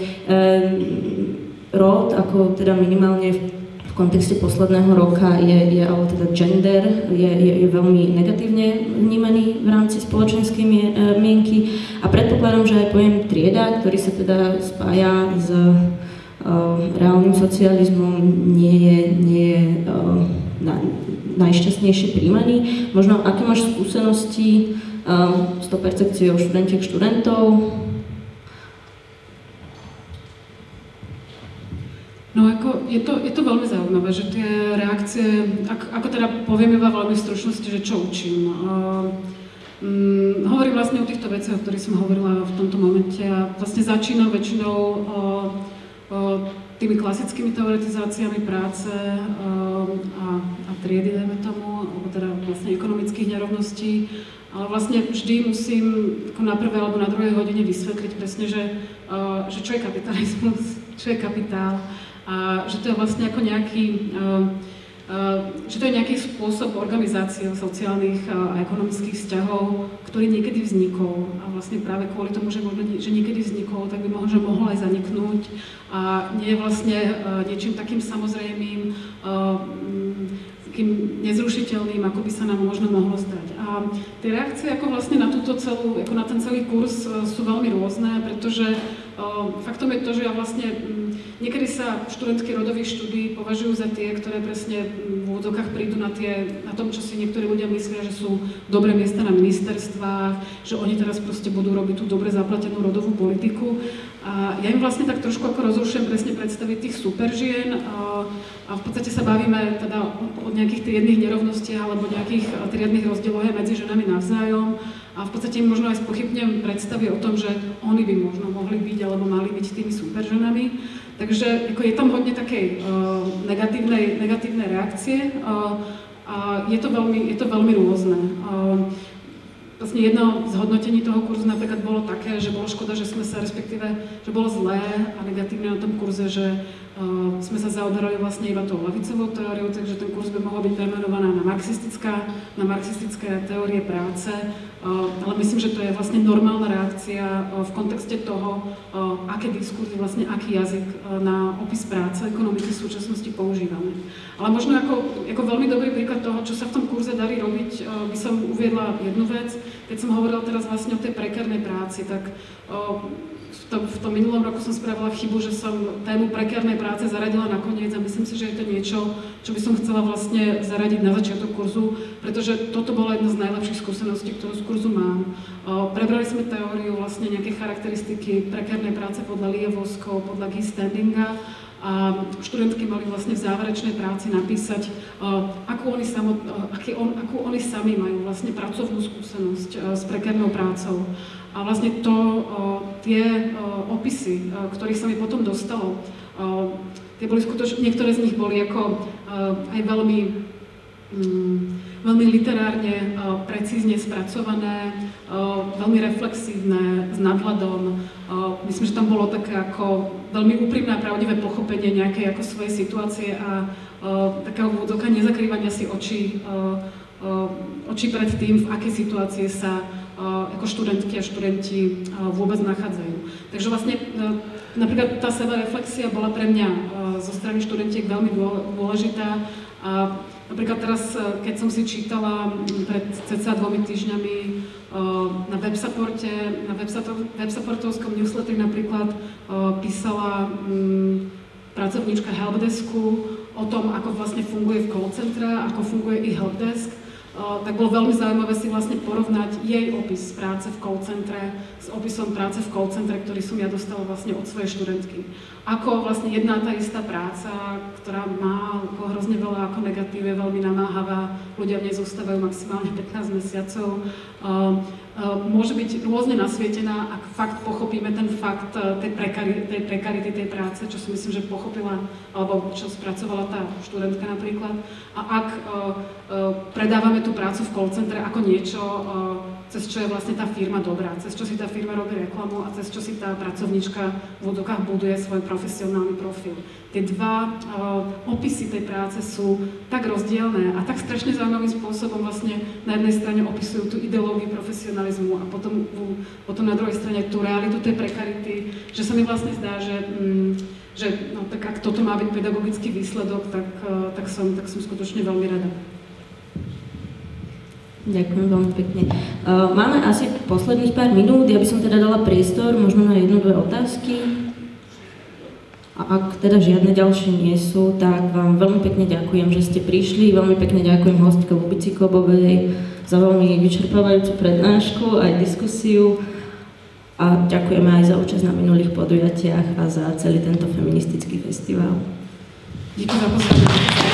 rod, ako teda minimálne v kontexte posledného roka ale teda gender je veľmi negatívne vnímaný v rámci spoločenskej mienky a predpokladám, že aj pojem trieda, ktorý sa teda spája s reálnym socializmom, nie je najšťastnejšie príjmaný. Možno, aké máš skúsenosti s tou percepciou študentiek, študentov? No ako, je to veľmi zaujímavé, že tie reakcie, ako teda poviem iba veľmi v stručnosti, že čo učím. Hovorím vlastne o týchto veciach, o ktorých som hovorila v tomto momente a vlastne začínam väčšinou tými klasickými teoretizáciami práce a triedy, dajme tomu, alebo teda vlastne ekonomických nerovností. Ale vlastne vždy musím ako na prvej alebo na druhej hodine vysvetliť presne, že čo je kapitalizmus, čo je kapitál a že to je vlastne ako že to je nejaký spôsob organizácie sociálnych a ekonomických vzťahov, ktorý niekedy vznikol a vlastne práve kvôli tomu, že niekedy vznikol, tak by mohol aj zaniknúť a nie je vlastne niečím takým samozrejmým, takým nezrušiteľným, ako by sa nám možno mohlo zdať. A tie reakcie ako vlastne na túto celú, ako na ten celý kurz sú veľmi rôzne, pretože faktom je to, že ja vlastne niekedy sa študentky rodových štúdií považujú za tie, ktoré presne v úvodzovkách prídu na tom, čo si niektorí ľudia myslia, že sú dobré miesta na ministerstvách, že oni teraz proste budú robiť tú dobre zaplatenú rodovú politiku. A ja im vlastne tak trošku ako rozrušujem presne predstaviť tých superžien a v podstate sa bavíme teda o nejakých triednych nerovnostiach alebo nejakých triednych rozdieloch medzi ženami navzájom. A v podstate im možno aj spochybnem predstavy o tom, že oni by možno mohli byť alebo mali byť tými superženami. Takže ako je tam hodne takej negatívnej reakcie a je to veľmi rôzne. Vlastne jedno z hodnotení toho kurzu napríklad bolo také, že bolo škoda, že bolo zlé a negatívne na tom kurze, že sme sa zaoberali vlastne iba tou ľavicovou teóriou, takže ten kurz by mohol byť premenovaná na marxistické teórie práce, ale myslím, že to je vlastne normálna reakcia v kontexte toho, aké diskurzy, vlastne aký jazyk na opis práce, ekonomiky v súčasnosti používame. Ale možno ako veľmi dobrý príklad toho, čo sa v tom kurze darí robiť, by som uviedla jednu vec. Keď som hovorila teraz vlastne o tej prekérnej práci, tak v tom minulom roku som spravila chybu, že som tému prekérnej práce zaradila nakoniec a myslím si, že je to niečo, čo by som chcela vlastne zaradiť na začiatok kurzu, pretože toto bola jedna z najlepších skúseností, ktorú z kurzu mám. Prebrali sme teóriu vlastne nejaké charakteristiky prekérnej práce podľa Lia Voskov, podľa Guy Standinga a študentky mali vlastne v záverečnej práci napísať, akú oni sami majú vlastne pracovnú skúsenosť s prekérnou prácou. A vlastne tie opisy, ktorých sa mi potom dostalo, tie boli skutočne, niektoré z nich boli ako aj veľmi literárne, precízne spracované, veľmi reflexívne, s nadhľadom. Myslím, že tam bolo také ako veľmi úprimné a pravdivé pochopenie nejakej ako svojej situácie a takého úvodzovka nezakrývania si očí pred tým, v akej situácii sa ako študentky a študenti vôbec nachádzajú. Takže vlastne napríklad tá sebareflexia bola pre mňa zo strany študentiek veľmi dôležitá. A napríklad teraz, keď som si čítala pred cca 2 týždňami na websupportovskom newsletteri napríklad písala pracovníčka helpdesku, o tom, ako vlastne funguje v call centre, ako funguje i helpdesk, tak bolo veľmi zaujímavé si vlastne porovnať jej opis práce v call centre s opisom práce v call centre, ktorý som ja dostala vlastne od svojej študentky. Ako vlastne jedna tá istá práca, ktorá má hrozne veľa ako negatív, je veľmi namáhavá, ľudia v nej zostávajú maximálne 15 mesiacov, môže byť rôzne nasvietená, ak fakt pochopíme ten fakt tej prekarity tej práce, čo si myslím, že pochopila, alebo čo spracovala tá študentka napríklad. A ak predávame tú prácu v call centre ako niečo, cez čo je vlastne tá firma dobrá, cez čo si tá firma robí reklamu a cez čo si tá pracovníčka v úvodokách buduje svoj profesionálny profil. Tie dva opisy tej práce sú tak rozdielne a tak strašne zaujímavým spôsobom vlastne na jednej strane opisujú tú ideológiu profesionalizmu a potom na druhej strane tú realitu tej prekarity, že sa mi vlastne zdá, že no, tak ak toto má byť pedagogický výsledok, tak som skutočne veľmi rada. Ďakujem veľmi pekne. Máme asi posledných pár minút, ja by som teda dala priestor možno na 1-2 otázky. A ak teda žiadne ďalšie nie sú, tak vám veľmi pekne ďakujem, že ste prišli. Veľmi pekne ďakujem hostke Lubici Kobovej za veľmi vyčerpávajúcu prednášku aj diskusiu. A ďakujeme aj za účasť na minulých podujatiach a za celý tento feministický festival. Díky za pozornosť.